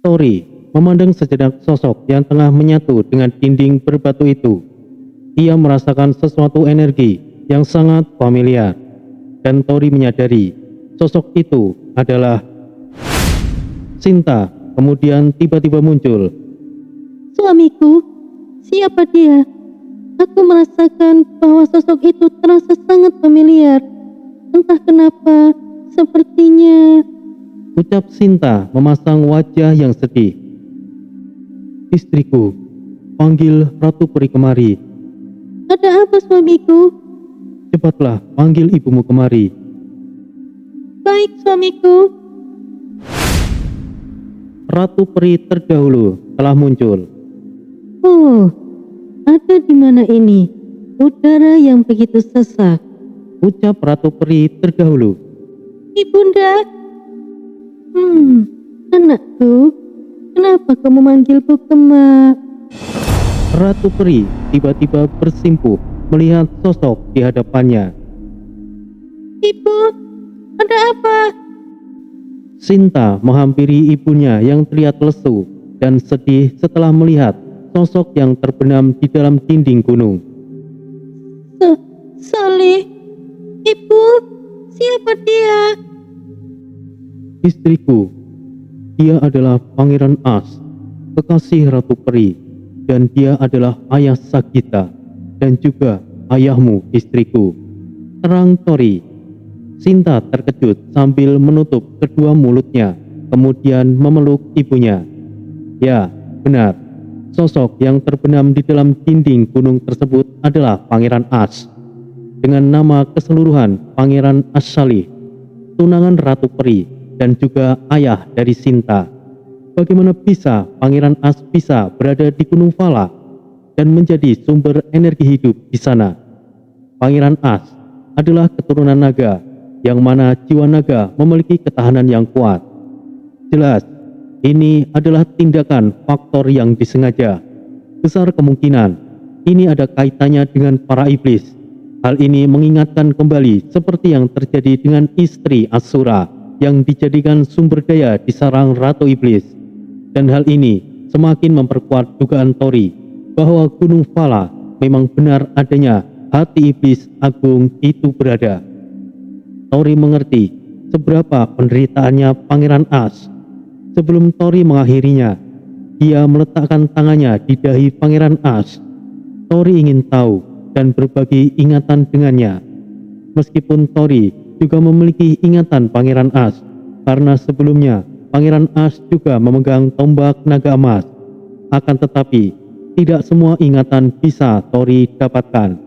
Tori memandang sejenak sosok yang tengah menyatu dengan dinding berbatu itu. Ia merasakan sesuatu energi yang sangat familiar, dan Tori menyadari sosok itu adalah Sinta. Kemudian tiba-tiba muncul. Suamiku, siapa dia? Aku merasakan bahwa sosok itu terasa sangat familiar. Entah kenapa, sepertinya... Ucap Sinta memasang wajah yang sedih. Istriku, panggil Ratu Peri kemari. Ada apa suamiku? Cepatlah panggil ibumu kemari. Baik suamiku. Ratu Peri terdahulu telah muncul. Oh, ada di mana ini? Udara yang begitu sesak. Ucap Ratu Peri terdahulu. Ibunda. Anakku, kenapa kamu manggilku kemak? Ratu Peri tiba-tiba bersimpuh melihat sosok di hadapannya. Ibu, ada apa? Sinta menghampiri ibunya yang terlihat lesu dan sedih setelah melihat sosok yang terbenam di dalam dinding gunung. Salih, ibu, siapa dia? Istriku, dia adalah Pangeran As, kekasih Ratu Peri, dan dia adalah ayah Sagita dan juga ayahmu, istriku. Terang Tori. Sinta terkejut sambil menutup kedua mulutnya, kemudian memeluk ibunya. Ya, benar. Sosok yang terbenam di dalam dinding gunung tersebut adalah Pangeran As. Dengan nama keseluruhan Pangeran As-Salih, tunangan Ratu Peri, dan juga ayah dari Sinta. Bagaimana bisa Pangeran As bisa berada di Gunung Fala dan menjadi sumber energi hidup di sana? Pangeran As adalah keturunan naga, yang mana jiwa naga memiliki ketahanan yang kuat. Jelas, ini adalah tindakan faktor yang disengaja. Besar kemungkinan ini ada kaitannya dengan para iblis. Hal ini mengingatkan kembali seperti yang terjadi dengan istri Asura yang dijadikan sumber daya di sarang Ratu Iblis. Dan hal ini semakin memperkuat dugaan Tori bahwa Gunung Fala memang benar adanya hati iblis agung itu berada. Tori mengerti seberapa penderitaannya Pangeran As. Sebelum Tori mengakhirinya, dia meletakkan tangannya di dahi Pangeran As. Tori ingin tahu dan berbagi ingatan dengannya. Meskipun Tori juga memiliki ingatan Pangeran As, karena sebelumnya Pangeran As juga memegang tombak naga emas. Akan tetapi, tidak semua ingatan bisa Tori dapatkan.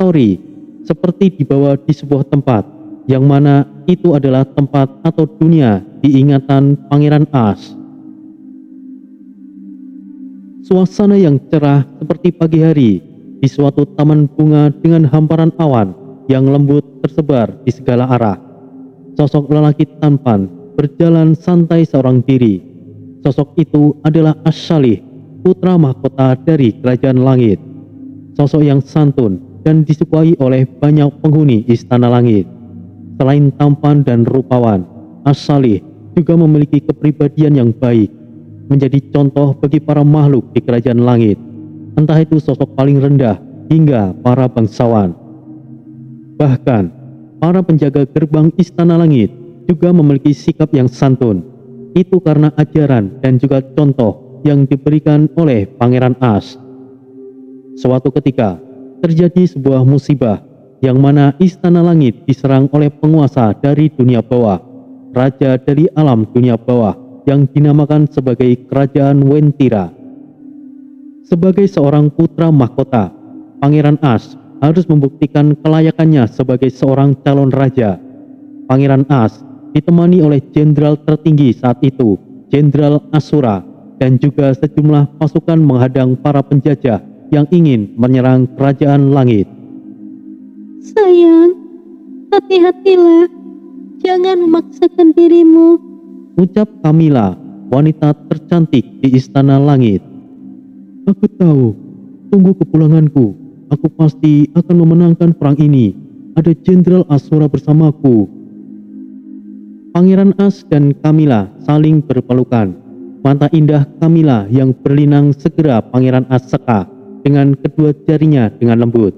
Tori seperti dibawa di sebuah tempat, yang mana itu adalah tempat atau dunia di ingatan Pangeran As. Suasana yang cerah seperti pagi hari di suatu taman bunga dengan hamparan awan yang lembut tersebar di segala arah. Sosok lelaki tampan berjalan santai seorang diri. Sosok itu adalah As-Salih, putra mahkota dari Kerajaan Langit. Sosok yang santun dan disukai oleh banyak penghuni Istana Langit. Selain tampan dan rupawan, As-Salih juga memiliki kepribadian yang baik, menjadi contoh bagi para makhluk di Kerajaan Langit, entah itu sosok paling rendah hingga para bangsawan. Bahkan, para penjaga gerbang Istana Langit juga memiliki sikap yang santun. Itu karena ajaran dan juga contoh yang diberikan oleh Pangeran As. Suatu ketika, terjadi sebuah musibah yang mana Istana Langit diserang oleh penguasa dari dunia bawah, raja dari alam dunia bawah yang dinamakan sebagai Kerajaan Wentira. Sebagai seorang putra mahkota, Pangeran As harus membuktikan kelayakannya sebagai seorang calon raja. Pangeran As ditemani oleh jenderal tertinggi saat itu, Jenderal Asura, dan juga sejumlah pasukan menghadang para penjajah yang ingin menyerang Kerajaan Langit. Sayang, hati-hatilah. Jangan memaksakan dirimu. Ucap Kamila, wanita tercantik di Istana Langit. Aku tahu, tunggu kepulanganku. Aku pasti akan memenangkan perang ini. Ada Jenderal Asura bersamaku. Pangeran As dan Kamila saling berpelukan. Mata indah Kamila yang berlinang segera Pangeran As seka dengan kedua jarinya dengan lembut.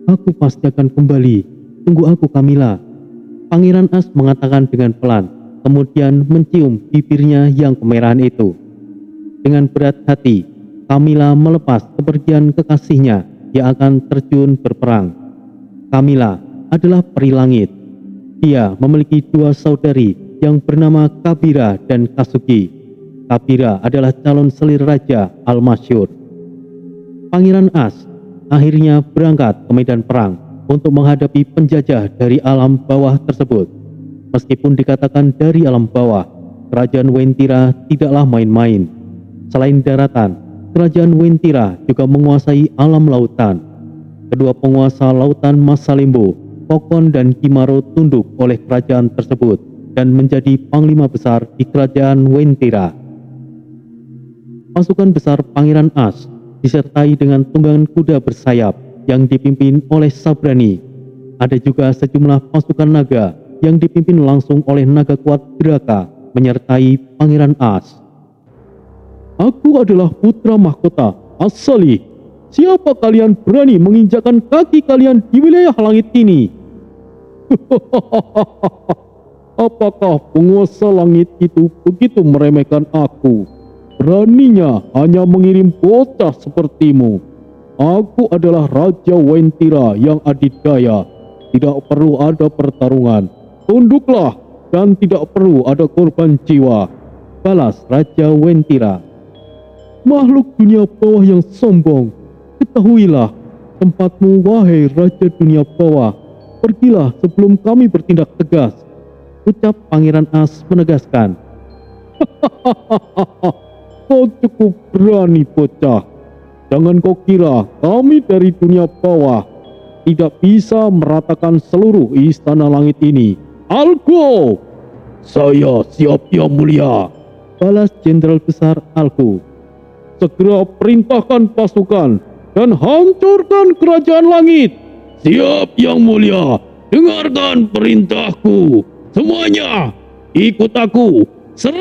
"Aku pasti akan kembali. Tunggu aku, Kamila." Pangeran As mengatakan dengan pelan, kemudian mencium bibirnya yang kemerahan itu. Dengan berat hati, Kamila melepas kepergian kekasihnya yang akan terjun berperang. Kamila adalah peri langit. Dia memiliki dua saudari yang bernama Kabira dan Kasugi. Kabira adalah calon selir raja Al-Masyur. Pangeran As akhirnya berangkat ke medan perang untuk menghadapi penjajah dari alam bawah tersebut. Meskipun dikatakan dari alam bawah, kerajaan Wentira tidaklah main-main. Selain daratan, kerajaan Wentira juga menguasai alam lautan. Kedua penguasa lautan Masalimbo, Kokon dan Kimaro tunduk oleh kerajaan tersebut dan menjadi panglima besar di kerajaan Wentira. Pasukan besar Pangeran As disertai dengan tunggangan kuda bersayap yang dipimpin oleh Sabrani. Ada juga sejumlah pasukan naga yang dipimpin langsung oleh naga kuat Draka menyertai Pangeran As. "Aku adalah putra mahkota As-Salih. Siapa kalian berani menginjakkan kaki kalian di wilayah langit ini?" "Apakah penguasa langit itu begitu meremehkan aku? Beraninya hanya mengirim bocah sepertimu. Aku adalah Raja Wentira yang adidaya. Tidak perlu ada pertarungan. Tunduklah dan tidak perlu ada korban jiwa," balas Raja Wentira. "Makhluk dunia bawah yang sombong, ketahuilah tempatmu, wahai Raja dunia bawah. Pergilah sebelum kami bertindak tegas," ucap Pangeran As menegaskan. "Kau cukup berani, bocah. Jangan kau kira kami dari dunia bawah tidak bisa meratakan seluruh istana langit ini. Algo!" "Saya siap, Yang Mulia," balas Jenderal Besar Algo. "Segera perintahkan pasukan dan hancurkan kerajaan langit." "Siap, Yang Mulia. Dengarkan perintahku. Semuanya, ikut aku. Serang!"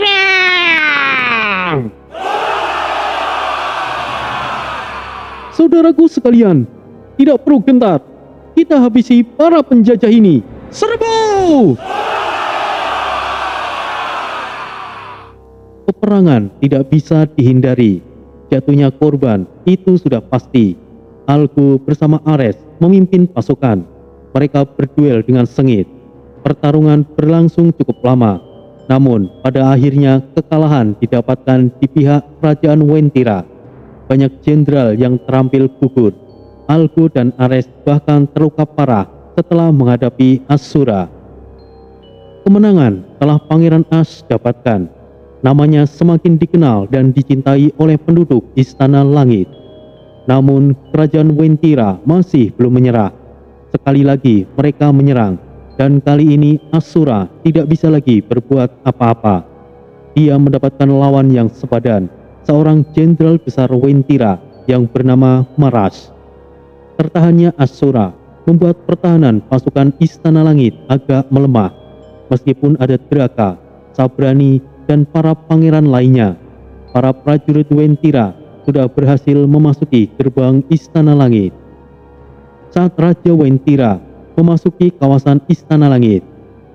"Saudaraku sekalian, tidak perlu gentar. Kita habisi para penjajah ini. Serbu!" Peperangan tidak bisa dihindari. Jatuhnya korban itu sudah pasti. Algo bersama Ares memimpin pasukan. Mereka berduel dengan sengit. Pertarungan berlangsung cukup lama. Namun pada akhirnya kekalahan didapatkan di pihak kerajaan Wentira. Banyak jenderal yang terampil gugur. Algo dan Ares bahkan terluka parah setelah menghadapi Asura. Kemenangan telah Pangeran As dapatkan. Namanya semakin dikenal dan dicintai oleh penduduk Istana Langit. Namun kerajaan Wentira masih belum menyerah. Sekali lagi mereka menyerang, dan kali ini Asura tidak bisa lagi berbuat apa-apa. Dia mendapatkan lawan yang sepadan, seorang jenderal besar Wentira yang bernama Maras. Tertahannya Asura membuat pertahanan pasukan Istana Langit agak melemah. Meskipun ada Draka, Sabrani, dan para pangeran lainnya, para prajurit Wentira sudah berhasil memasuki gerbang Istana Langit. Saat Raja Wentira memasuki kawasan Istana Langit,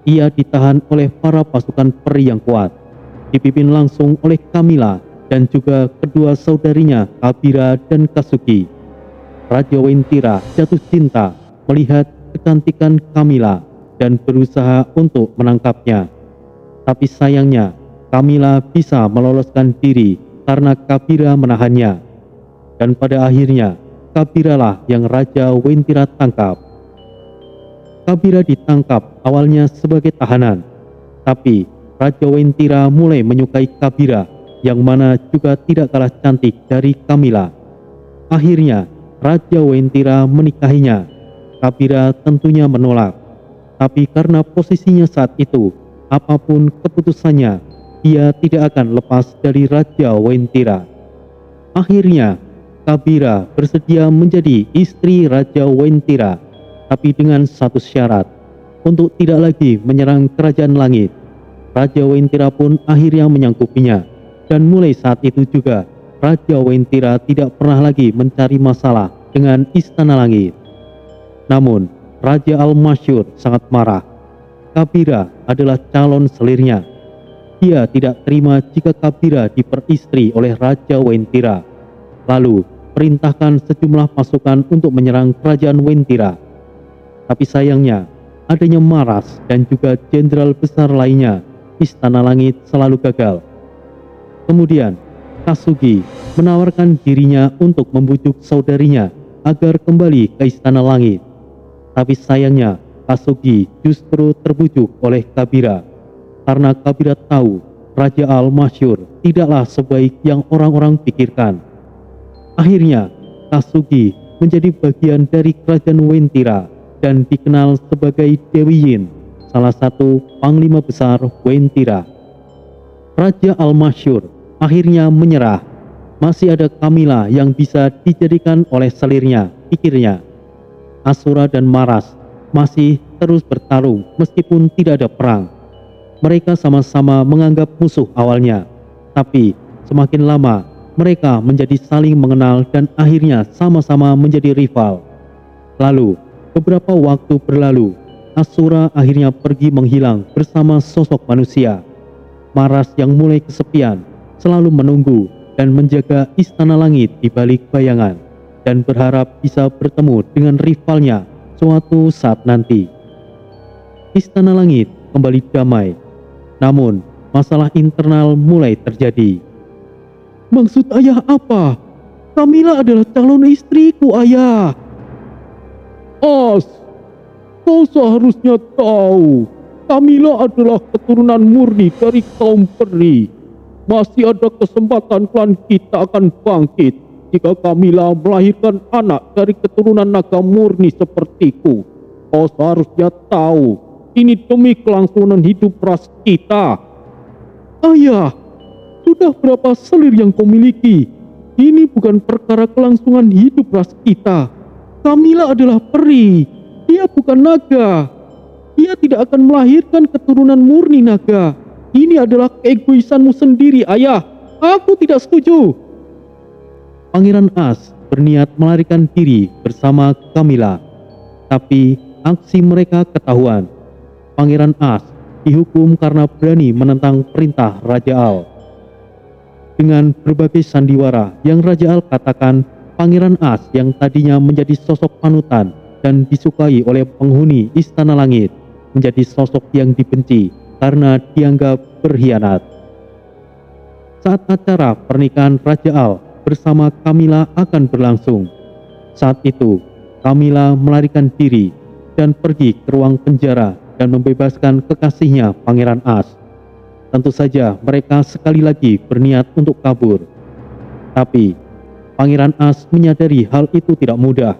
ia ditahan oleh para pasukan peri yang kuat, dipimpin langsung oleh Kamila dan juga kedua saudarinya Kabira dan Kasugi. Raja Wentira jatuh cinta melihat kecantikan Kamila dan berusaha untuk menangkapnya. Tapi sayangnya Kamila bisa meloloskan diri karena Kabira menahannya. Dan pada akhirnya Kabiralah yang Raja Wentira tangkap. Kabira ditangkap awalnya sebagai tahanan, tapi Raja Wentira mulai menyukai Kabira yang mana juga tidak kalah cantik dari Kamila. Akhirnya Raja Wentira menikahinya. Kabira tentunya menolak, tapi karena posisinya saat itu, apapun keputusannya, dia tidak akan lepas dari Raja Wentira. Akhirnya Kabira bersedia menjadi istri Raja Wentira, tapi dengan satu syarat, untuk tidak lagi menyerang kerajaan langit. Raja Wentira pun akhirnya menyanggupinya, dan mulai saat itu juga Raja Wentira tidak pernah lagi mencari masalah dengan Istana Langit. Namun Raja Al-Masyur sangat marah. Kabira adalah calon selirnya. Dia tidak terima jika Kabira diperistri oleh Raja Wentira, lalu perintahkan sejumlah pasukan untuk menyerang kerajaan Wentira. Tapi sayangnya, adanya Maras dan juga jenderal besar lainnya, Istana Langit selalu gagal. Kemudian, Kasugi menawarkan dirinya untuk membujuk saudarinya agar kembali ke Istana Langit. Tapi sayangnya, Kasugi justru terbujuk oleh Kabira, karena Kabira tahu Raja Al-Masyur tidaklah sebaik yang orang-orang pikirkan. Akhirnya, Kasugi menjadi bagian dari kerajaan Wentira dan dikenal sebagai Dewi Yin, salah satu panglima besar Wentira. Raja Al-Masyur akhirnya menyerah. Masih ada Kamila yang bisa dijadikan oleh selirnya, pikirnya. Asura dan Maras masih terus bertarung meskipun tidak ada perang. Mereka sama-sama menganggap musuh awalnya, tapi semakin lama mereka menjadi saling mengenal dan akhirnya sama-sama menjadi rival. Lalu, beberapa waktu berlalu, Asura akhirnya pergi menghilang bersama sosok manusia. Maras yang mulai kesepian selalu menunggu dan menjaga Istana Langit di balik bayangan dan berharap bisa bertemu dengan rivalnya suatu saat nanti. Istana Langit kembali damai, namun masalah internal mulai terjadi. Maksud ayah apa? Kamila adalah calon istriku, ayah. Kau seharusnya tahu, Kamila adalah keturunan murni dari kaum peri. Masih ada kesempatan klan kita akan bangkit jika Kamila melahirkan anak dari keturunan naga murni sepertiku. Kau seharusnya tahu, ini demi kelangsungan hidup ras kita. Ayah, sudah berapa selir yang kau miliki? Ini bukan perkara kelangsungan hidup ras kita. Kamila adalah peri, dia bukan naga. Dia tidak akan melahirkan keturunan murni naga. Ini adalah keegoisanmu sendiri, ayah. Aku tidak setuju. Pangeran As berniat melarikan diri bersama Kamila, tapi aksi mereka ketahuan. Pangeran As dihukum karena berani menentang perintah Raja Al. Dengan berbagai sandiwara yang Raja Al katakan, Pangeran As yang tadinya menjadi sosok panutan dan disukai oleh penghuni Istana Langit menjadi sosok yang dibenci karena dianggap berkhianat. Saat acara pernikahan Raja Al bersama Kamila akan berlangsung, saat itu Kamila melarikan diri dan pergi ke ruang penjara dan membebaskan kekasihnya Pangeran As. Tentu saja mereka sekali lagi berniat untuk kabur. Tapi Pangeran As menyadari hal itu tidak mudah.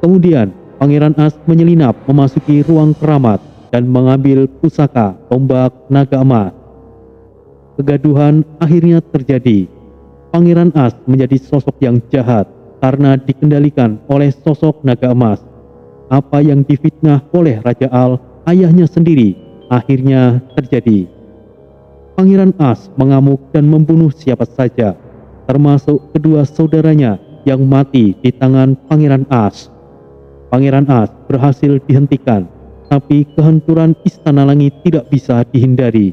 Kemudian Pangeran As menyelinap memasuki ruang keramat dan mengambil pusaka tombak naga emas. Kegaduhan akhirnya terjadi. Pangeran As menjadi sosok yang jahat karena dikendalikan oleh sosok naga emas. Apa yang difitnah oleh Raja Al, ayahnya sendiri, akhirnya terjadi. Pangeran As mengamuk dan membunuh siapa saja, termasuk kedua saudaranya yang mati di tangan Pangeran As. Pangeran As berhasil dihentikan, tapi kehancuran Istana Langit tidak bisa dihindari,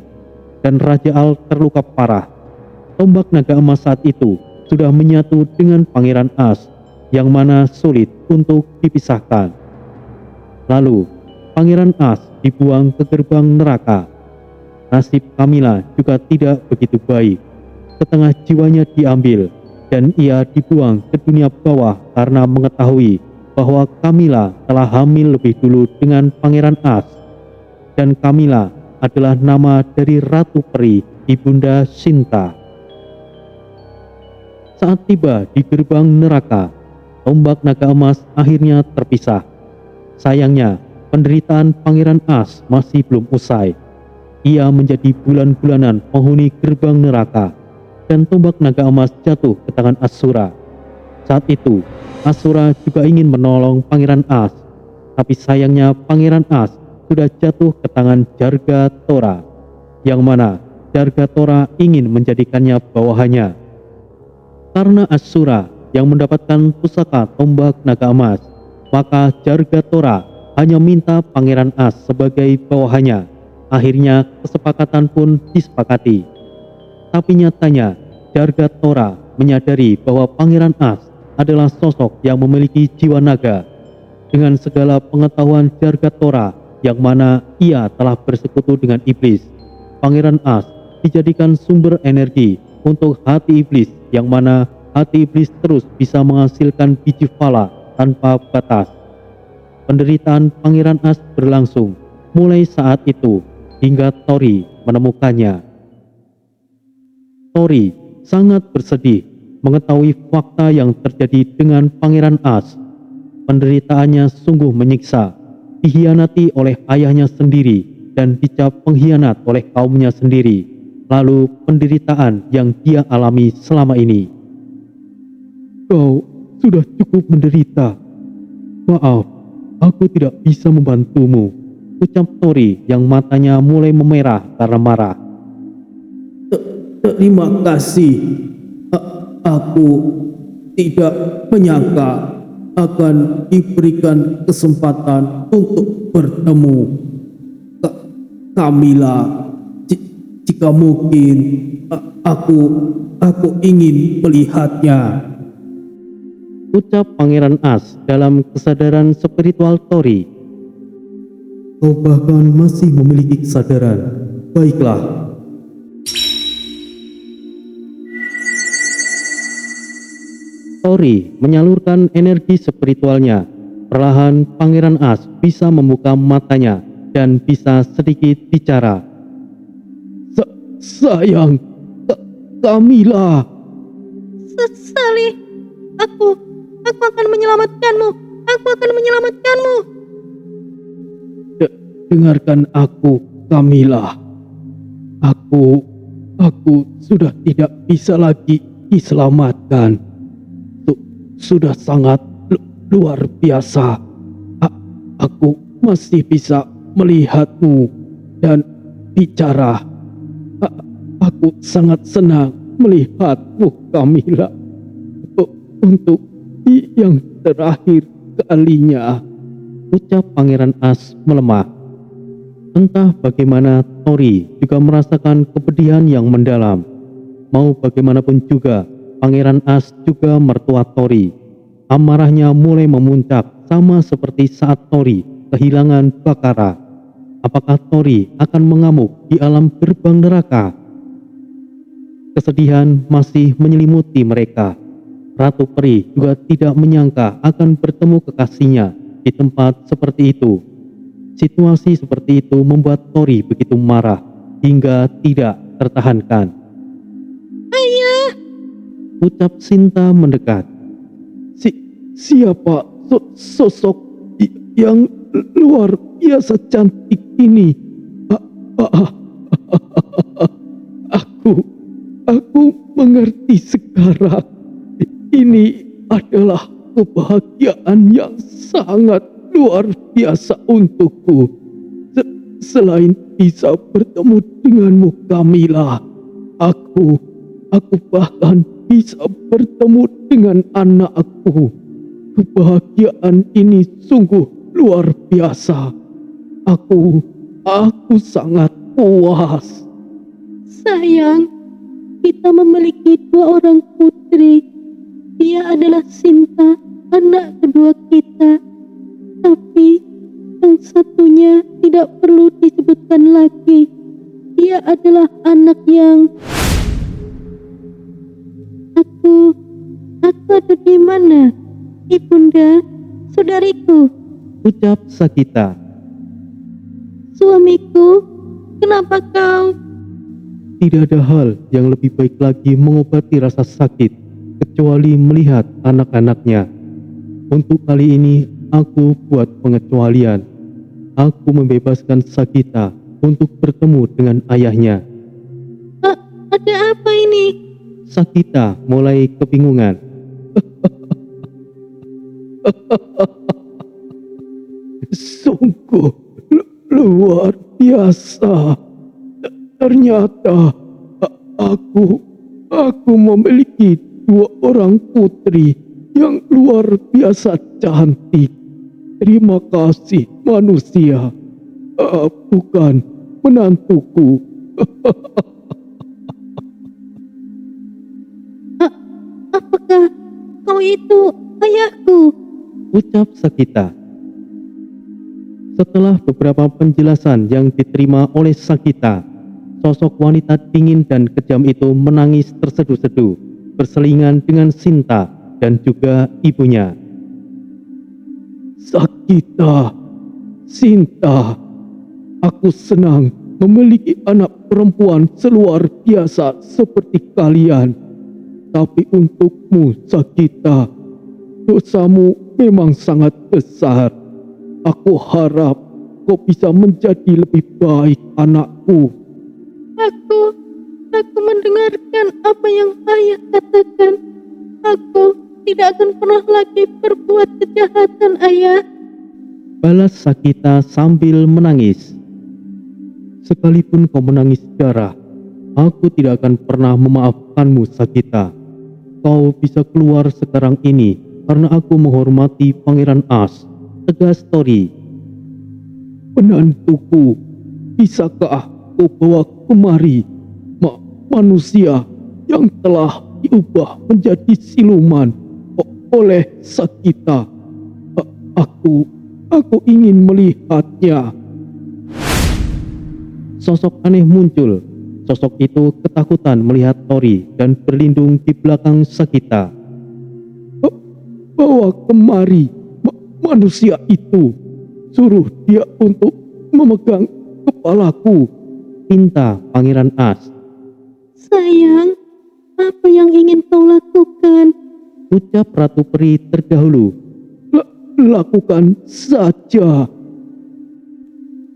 dan Raja Al terluka parah. Tombak naga emas saat itu sudah menyatu dengan Pangeran As, yang mana sulit untuk dipisahkan. Lalu, Pangeran As dibuang ke gerbang neraka. Nasib Kamila juga tidak begitu baik. Setengah jiwanya diambil, dan ia dibuang ke dunia bawah karena mengetahui bahwa Kamila telah hamil lebih dulu dengan Pangeran As. Dan Kamila adalah nama dari Ratu Peri, Ibunda Sinta. Saat tiba di gerbang neraka, tombak naga emas akhirnya terpisah. Sayangnya, penderitaan Pangeran As masih belum usai. Ia menjadi bulan-bulanan penghuni gerbang neraka, dan tombak naga emas jatuh ke tangan Asura. Saat itu, Asura juga ingin menolong Pangeran As, tapi sayangnya Pangeran As sudah jatuh ke tangan Jarga Tora. yang mana Jargatora ingin menjadikannya bawahannya. Karena Asura yang mendapatkan pusaka tombak naga emas, maka Jargatora hanya minta Pangeran As sebagai bawahannya. Akhirnya kesepakatan pun disepakati. Tapi nyatanya Jargatora menyadari bahwa Pangeran As adalah sosok yang memiliki jiwa naga. Dengan segala pengetahuan Jargatora yang mana ia telah bersekutu dengan iblis, Pangeran As dijadikan sumber energi untuk hati iblis, yang mana hati iblis terus bisa menghasilkan biji pala tanpa batas. Penderitaan Pangeran As berlangsung mulai saat itu hingga Tori menemukannya. Tori sangat bersedih mengetahui fakta yang terjadi dengan Pangeran As. Penderitaannya sungguh menyiksa, dikhianati oleh ayahnya sendiri dan dicap pengkhianat oleh kaumnya sendiri. Lalu penderitaan yang dia alami selama ini. Kau sudah cukup menderita. Maaf, aku tidak bisa membantumu, ucap Tori yang matanya mulai memerah karena marah. Terima kasih. Aku tidak menyangka akan diberikan kesempatan untuk bertemu Kamila. Jika mungkin aku ingin melihatnya, ucap Pangeran As dalam kesadaran spiritual Tori. Kau bahkan masih memiliki kesadaran. Baiklah. Tori menyalurkan energi spiritualnya. Perlahan Pangeran As bisa membuka matanya dan bisa sedikit bicara. Sayang, Kamila. Salih, aku akan menyelamatkanmu. Aku akan menyelamatkanmu. Dengarkan aku, Kamila. Aku sudah tidak bisa lagi diselamatkan. Sudah sangat luar biasa. Aku masih bisa melihatmu dan bicara. Aku sangat senang melihatmu, Kamila. Untuk yang terakhir kalinya, ucap Pangeran As melemah. Entah bagaimana Tori juga merasakan kepedihan yang mendalam. Mau bagaimanapun juga, Pangeran As juga mertua Tori. Amarahnya mulai memuncak sama seperti saat Tori kehilangan Bakara. Apakah Tori akan mengamuk di alam gerbang neraka? Kesedihan masih menyelimuti mereka. Ratu Peri juga tidak menyangka akan bertemu kekasihnya di tempat seperti itu. Situasi seperti itu membuat Tori begitu marah hingga tidak tertahankan. Ayah, ucap Sinta mendekat. Siapa sosok yang luar biasa cantik ini? Aku mengerti sekarang. Ini adalah kebahagiaan yang sangat luar biasa untukku. Selain bisa bertemu denganmu, Kamila, aku bahkan bisa bertemu dengan anakku. Kebahagiaan ini sungguh luar biasa. Aku sangat puas. sayang, kita memiliki 2 orang putri. Dia adalah Sinta, anak kedua kita. Tapi yang satunya tidak perlu disebutkan lagi. Dia adalah anak yang... Aku ada di mana? Ibunda, saudariku, ucap Sakita. Suamiku, kenapa kau? Tidak ada hal yang lebih baik lagi mengobati rasa sakit kecuali melihat anak-anaknya. Untuk kali ini aku buat pengecualian. Aku membebaskan Sakita untuk bertemu dengan ayahnya. Ada apa ini? Sakita mulai kebingungan. Sungguh luar biasa. Ternyata aku memiliki dua orang putri yang luar biasa cantik. Terima kasih manusia. Bukan menantuku. Apakah kau itu ayahku? Ucap Sakita. Setelah beberapa penjelasan yang diterima oleh Sakita, sosok wanita dingin dan kejam itu menangis terseduh-seduh, berselingan dengan Sinta dan juga ibunya. Sakita, Sinta, aku senang memiliki anak perempuan seluar biasa seperti kalian. Tapi untukmu, Sakita, dosamu memang sangat besar. Aku harap kau bisa menjadi lebih baik, anakku. Aku mendengarkan apa yang ayah katakan. Aku tidak akan pernah lagi berbuat kejahatan, ayah. Balas Sakita sambil menangis. Sekalipun kau menangis darah, aku tidak akan pernah memaafkanmu, Sakita. Kau bisa keluar sekarang ini karena aku menghormati Pangeran As, tegas Tori. Menantuku, bisakah kau bawa kemari manusia yang telah diubah menjadi siluman oleh Sakita? Aku ingin melihatnya. Sosok aneh muncul. Sosok itu ketakutan melihat Tori dan berlindung di belakang Sakita. Bawa kemari manusia itu. Suruh dia untuk memegang kepalaku, pinta Pangeran As. Sayang, apa yang ingin kau lakukan? Ucap Ratu Peri terdahulu. Lakukan saja.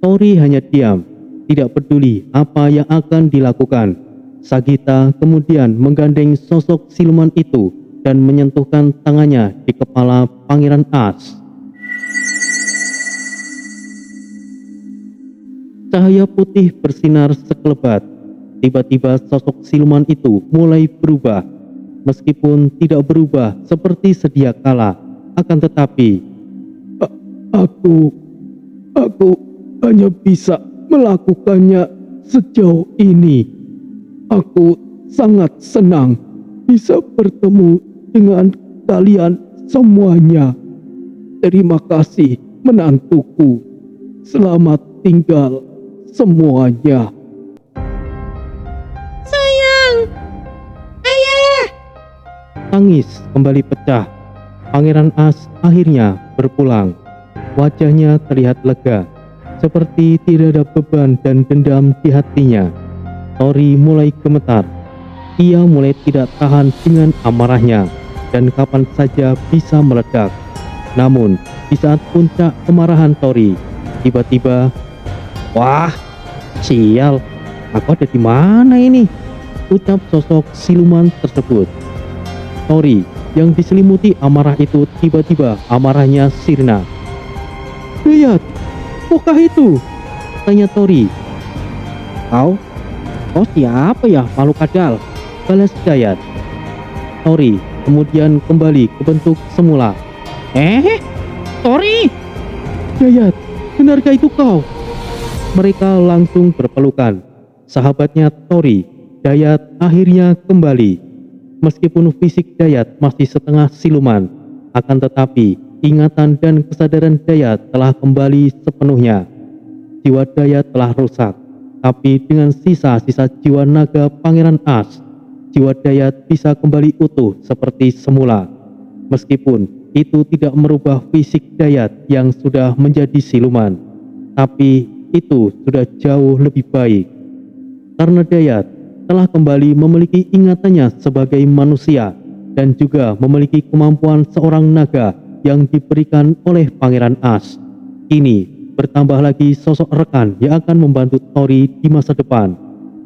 Tori hanya diam, tidak peduli apa yang akan dilakukan. Sakita kemudian menggandeng sosok siluman itu dan menyentuhkan tangannya di kepala Pangeran As. Cahaya putih bersinar sekelebat. Tiba-tiba sosok siluman itu mulai berubah. Meskipun tidak berubah seperti sedia kala, akan tetapi aku hanya bisa melakukannya sejauh ini. Aku sangat senang bisa bertemu dengan kalian semuanya. Terima kasih menantuku. Selamat tinggal semuanya. Sayang, ayah. Tangis kembali pecah. Pangeran As akhirnya berpulang. Wajahnya terlihat lega, seperti tidak ada beban dan dendam di hatinya. Tori mulai gemetar. Ia mulai tidak tahan dengan amarahnya dan kapan saja bisa meledak. Namun, di saat puncak kemarahan Tori, tiba-tiba, wah, sial, aku ada di mana ini? Ucap sosok siluman tersebut. Tori yang diselimuti amarah itu tiba-tiba amarahnya sirna. Lihat, apakah itu? Tanya Tori. Kau siapa ya, makhluk kadal? Balas Dayat. Tori kemudian kembali ke bentuk semula. Tori! Dayat, benarkah itu kau? Mereka langsung berpelukan. Sahabatnya Tori, Dayat akhirnya kembali. Meskipun fisik Dayat masih setengah siluman, akan tetapi ingatan dan kesadaran Dayat telah kembali sepenuhnya. Jiwa Dayat telah rusak, tapi dengan sisa-sisa jiwa naga Pangeran As, jiwa Dayat bisa kembali utuh seperti semula. Meskipun itu tidak merubah fisik Dayat yang sudah menjadi siluman, tapi itu sudah jauh lebih baik. Karena Dayat telah kembali memiliki ingatannya sebagai manusia dan juga memiliki kemampuan seorang naga yang diberikan oleh Pangeran As. Kini bertambah lagi sosok rekan yang akan membantu Tori di masa depan.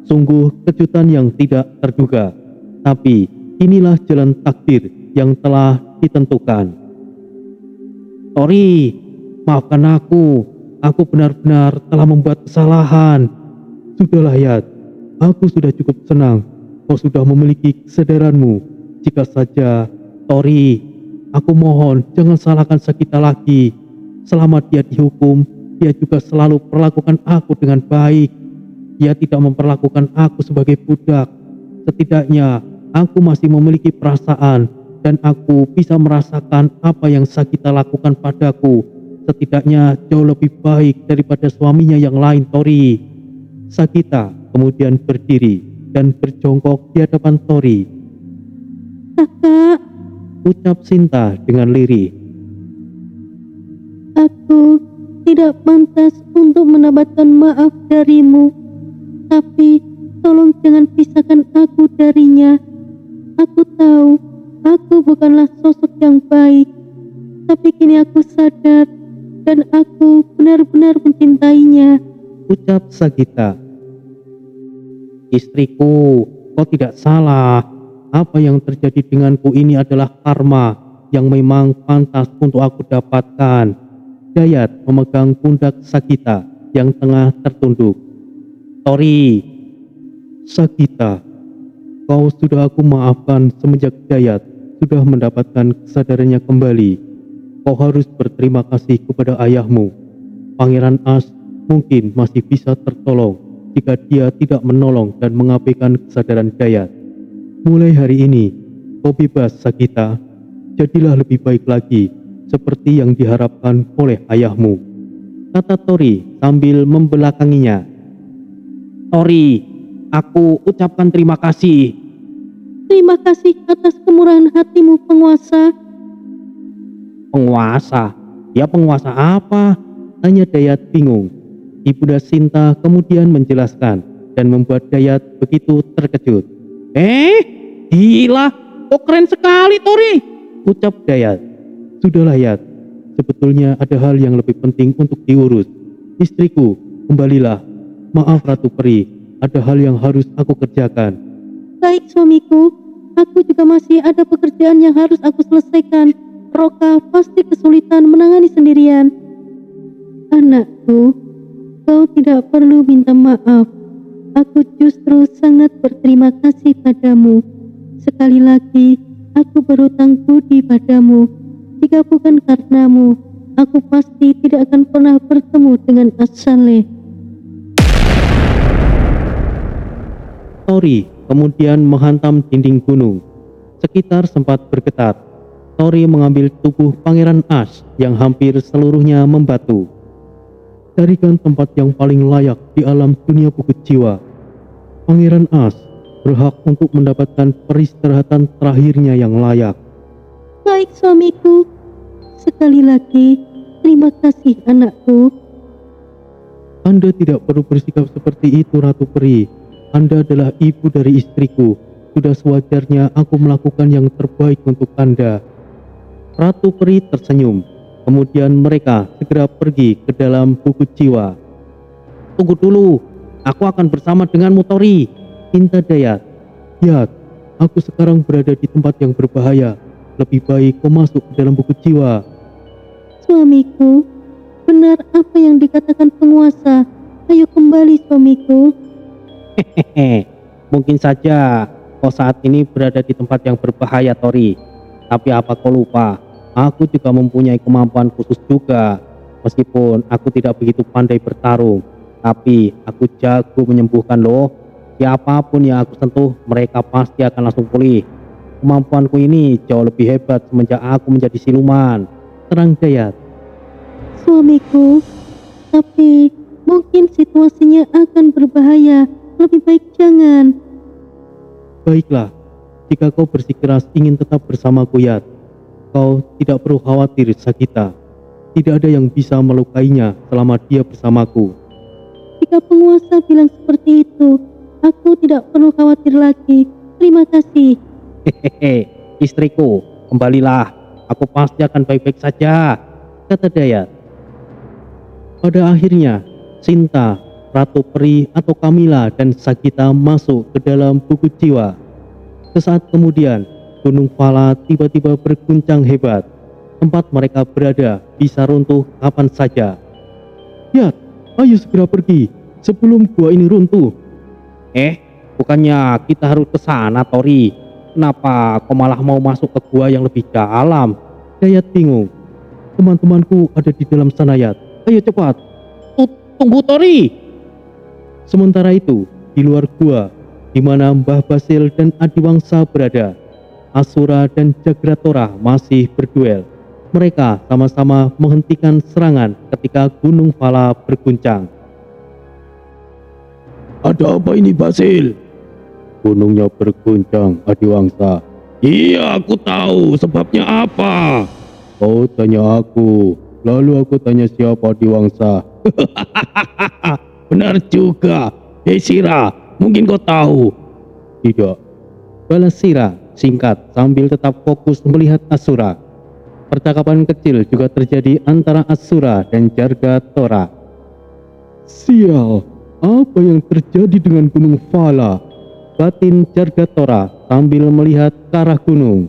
Sungguh kejutan yang tidak terduga. Tapi inilah jalan takdir yang telah ditentukan. Tori, maafkan aku. Aku benar-benar telah membuat kesalahan. Sudahlah, Yat. Aku sudah cukup senang kau sudah memiliki kesadaranmu. Jika saja, Tori, aku mohon jangan salahkan Sakita lagi. Selama dia dihukum, dia juga selalu perlakukan aku dengan baik. Dia tidak memperlakukan aku sebagai budak. Setidaknya, aku masih memiliki perasaan dan aku bisa merasakan apa yang Sakita lakukan padaku. Setidaknya jauh lebih baik daripada suaminya yang lain, Tori. Sakita kemudian berdiri dan berjongkok di hadapan Tori. Kakak, Ucap Sinta dengan lirih. aku tidak pantas untuk mendapatkan maaf darimu. Tapi tolong jangan pisahkan aku darinya. Aku tahu aku bukanlah sosok yang baik. Tapi kini aku sadar dan aku benar-benar mencintainya. Ucap Sakita. Istriku, kau tidak salah. Apa yang terjadi denganku ini adalah karma yang memang pantas untuk aku dapatkan. Dayat memegang pundak Sakita yang tengah tertunduk. Tori. Sakita, kau sudah aku maafkan semenjak Dayat sudah mendapatkan kesadarannya kembali. Kau harus berterima kasih kepada ayahmu. Pangeran As mungkin masih bisa tertolong jika dia tidak menolong dan mengabaikan kesadaran Dayat. Mulai hari ini, kau bebas Sakita. Jadilah lebih baik lagi, seperti yang diharapkan oleh ayahmu, kata Tori sambil membelakanginya. Tori, aku ucapkan terima kasih. Terima kasih atas kemurahan hatimu, penguasa. Penguasa? Ya penguasa apa? Tanya Dayat bingung. Ibunda Sinta kemudian menjelaskan dan membuat Dayat begitu terkejut. Gila, kok keren sekali Tori, ucap Dayat. Sudahlah Yat, sebetulnya ada hal yang lebih penting untuk diurus. Istriku, kembalilah. Maaf Ratu Peri, ada hal yang harus aku kerjakan. Baik suamiku, aku juga masih ada pekerjaan yang harus aku selesaikan. Roka pasti kesulitan menangani sendirian. Anakku, kau tidak perlu minta maaf. Aku justru sangat berterima kasih padamu. Sekali lagi, aku berhutang budi padamu. Jika bukan karenamu, aku pasti tidak akan pernah bertemu dengan As-Saleh. Tori kemudian menghantam dinding gunung. Sekitar sempat bergetar. Tori mengambil tubuh Pangeran As yang hampir seluruhnya membatu. Carikan tempat yang paling layak di alam dunia bukit jiwa. Pangeran As berhak untuk mendapatkan peristirahatan terakhirnya yang layak. Baik suamiku, sekali lagi terima kasih anakku. Anda tidak perlu bersikap seperti itu Ratu Peri. Anda adalah ibu dari istriku. Sudah sewajarnya aku melakukan yang terbaik untuk Anda. Ratu Peri tersenyum. Kemudian mereka segera pergi ke dalam bukit jiwa. Tunggu dulu, aku akan bersama denganmu Tori, pinta Dayat. Yat, aku sekarang berada di tempat yang berbahaya. Lebih baik kau masuk ke dalam bukit jiwa. Suamiku, benar apa yang dikatakan penguasa. Ayo kembali suamiku. Hehehe, mungkin saja kau saat ini berada di tempat yang berbahaya Tori. Tapi apa kau lupa, aku juga mempunyai kemampuan khusus juga. Meskipun aku tidak begitu pandai bertarung, tapi aku jago menyembuhkan loh. Siapapun yang aku sentuh, mereka pasti akan langsung pulih. Kemampuanku ini jauh lebih hebat semenjak aku menjadi siluman, terang Dayat. Suamiku, tapi mungkin situasinya akan berbahaya. Lebih baik jangan. Baiklah, jika kau bersikeras ingin tetap bersamaku Yat, kau tidak perlu khawatir Sakita. Tidak ada yang bisa melukainya selama dia bersamaku. Jika penguasa bilang seperti itu, aku tidak perlu khawatir lagi. Terima kasih. Hehehe, istriku, kembalilah. Aku pasti akan baik-baik saja, kata Dayat. Pada akhirnya, Sinta, Ratu Peri atau Kamila dan Sakita masuk ke dalam bukit jiwa. Sesaat kemudian, Gunung Fala tiba-tiba berguncang hebat. Tempat mereka berada bisa runtuh kapan saja. Yat, ayo segera pergi sebelum gua ini runtuh. Bukannya kita harus ke sana, Tori? Kenapa kau malah mau masuk ke gua yang lebih dalam? Dayat bingung. Teman-temanku ada di dalam sana, Yat. Ayo cepat. Tunggu, Tori. Sementara itu, di luar gua, di mana Mbah Basil dan Adiwangsa berada, Asura dan Jagratora masih berduel. Mereka sama-sama menghentikan serangan ketika Gunung Vala berguncang. Ada apa ini, Basil? Gunungnya berguncang, Adiwangsa. Iya, aku tahu. Sebabnya apa? Kau tanya aku, lalu aku tanya siapa, Adiwangsa? Benar juga. Hei Sira, mungkin kau tahu. Tidak. Balas Sira singkat sambil tetap fokus melihat Asura. Percakapan kecil juga terjadi antara Asura dan Jargatora. Sial, apa yang terjadi dengan Gunung Vala? Batin Jargatora sambil melihat ke arah gunung.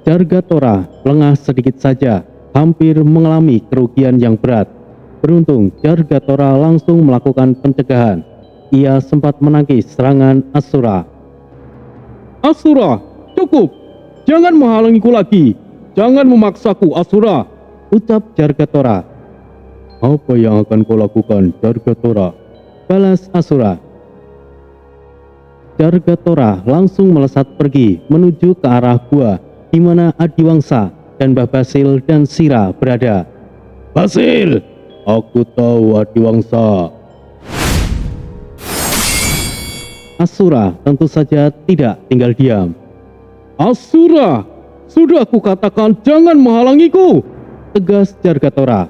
Jargatora lengah sedikit saja, hampir mengalami kerugian yang berat. Beruntung Jargatora langsung melakukan pencegahan. Ia sempat menangkis serangan Asura. Asura, cukup! Jangan menghalangiku lagi! Jangan memaksaku, Asura! Ucap Jargatora. Apa yang akan kau lakukan, Jargatora? Balas Asura. Jargatora langsung melesat pergi menuju ke arah gua di mana Adiwangsa dan Mbah Basil dan Sira berada. Basil! Aku tahu, Adiwangsa. Asura tentu saja tidak tinggal diam. Asura, sudah kukatakan jangan menghalangiku, tegas Jargatora.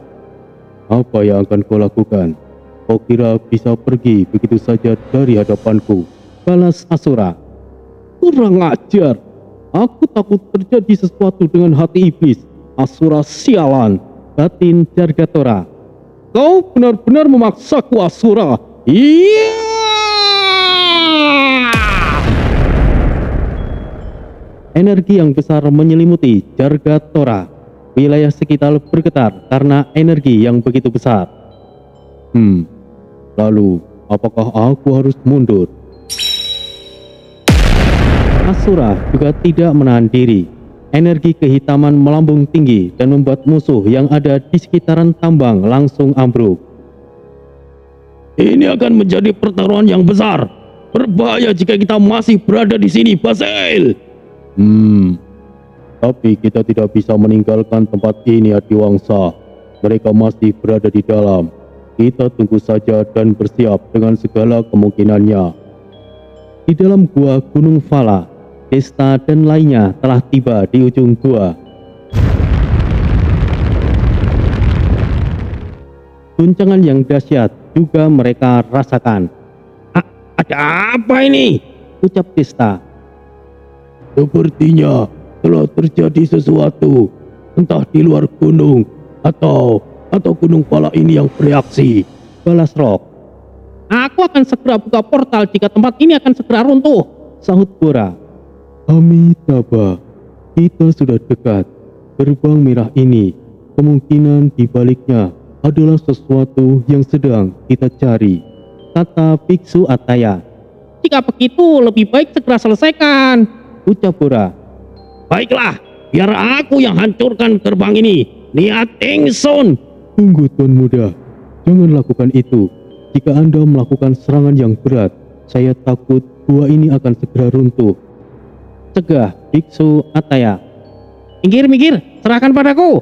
Apa yang akan kau lakukan? Kau kira bisa pergi begitu saja dari hadapanku? Balas Asura. Kurang ajar. Aku takut terjadi sesuatu dengan hati iblis. Asura sialan, batin Jargatora. Kau benar-benar memaksaku, Asura. Iya. Energi yang besar menyelimuti Jargatora. Wilayah sekitar bergetar karena energi yang begitu besar. Lalu apakah aku harus mundur? Asura juga tidak menahan diri. Energi kehitaman melambung tinggi dan membuat musuh yang ada di sekitaran tambang langsung ambruk. Ini akan menjadi pertaruhan yang besar. Berbahaya jika kita masih berada di sini, Basil. Tapi kita tidak bisa meninggalkan tempat ini, Adiwangsa. Mereka masih berada di dalam. Kita tunggu saja dan bersiap dengan segala kemungkinannya. Di dalam gua Gunung Vala, Desta dan lainnya telah tiba di ujung gua. Guncangan yang dahsyat juga mereka rasakan. Ada apa ini? Ucap Desta. Sepertinya telah terjadi sesuatu, entah di luar gunung atau gunung Vala ini yang bereaksi. Balas Rock. Aku akan segera buka portal jika tempat ini akan segera runtuh, sahut Bora. Amitabha, kita sudah dekat. Gerbang merah ini, kemungkinan di baliknya adalah sesuatu yang sedang kita cari, kata Biksu Ataya. Jika begitu, lebih baik segera selesaikan, ucap Bora. Baiklah, biar aku yang hancurkan gerbang ini. Niat Ingsun. Tunggu, Tuan Muda. Jangan lakukan itu. Jika Anda melakukan serangan yang berat, saya takut gua ini akan segera runtuh, cegah Biksu Ataya. Minggir, serahkan padaku.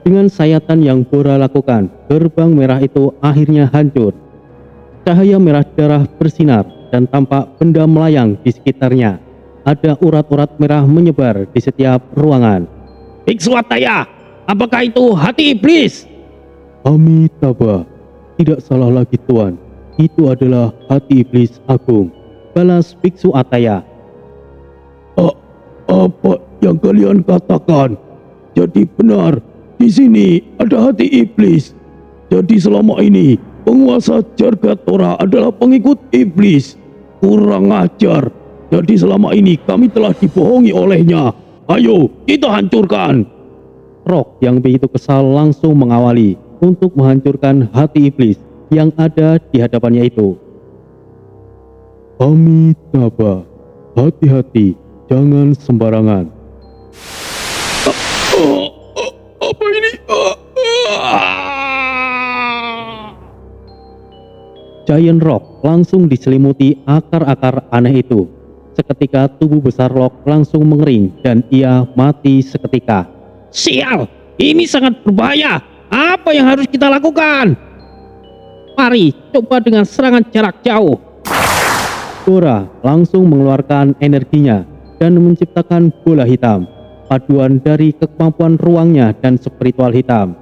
Dengan sayatan yang Bora lakukan, gerbang merah itu akhirnya hancur. Cahaya merah darah bersinar dan tampak benda melayang di sekitarnya. Ada urat-urat merah menyebar di setiap ruangan. Biksu Ataya, apakah itu hati iblis? Amitabha, tidak salah lagi Tuan. Itu adalah hati iblis agung, balas Biksu Ataya. Apa yang kalian katakan? Jadi benar, di sini ada hati iblis. Jadi selama ini penguasa Jargatora adalah pengikut iblis. Kurang ajar. Jadi selama ini kami telah dibohongi olehnya. Ayo kita hancurkan. Roh yang begitu kesal langsung mengawali untuk menghancurkan hati iblis yang ada di hadapannya itu. Amitabha, hati-hati, jangan sembarangan. Apa ini? Giant Rock langsung diselimuti akar-akar aneh itu. Seketika tubuh besar Rock langsung mengering dan ia mati seketika. Sial, ini sangat berbahaya. Apa yang harus kita lakukan? Mari coba dengan serangan jarak jauh. Gora langsung mengeluarkan energinya dan menciptakan bola hitam, paduan dari kemampuan ruangnya dan spiritual hitam.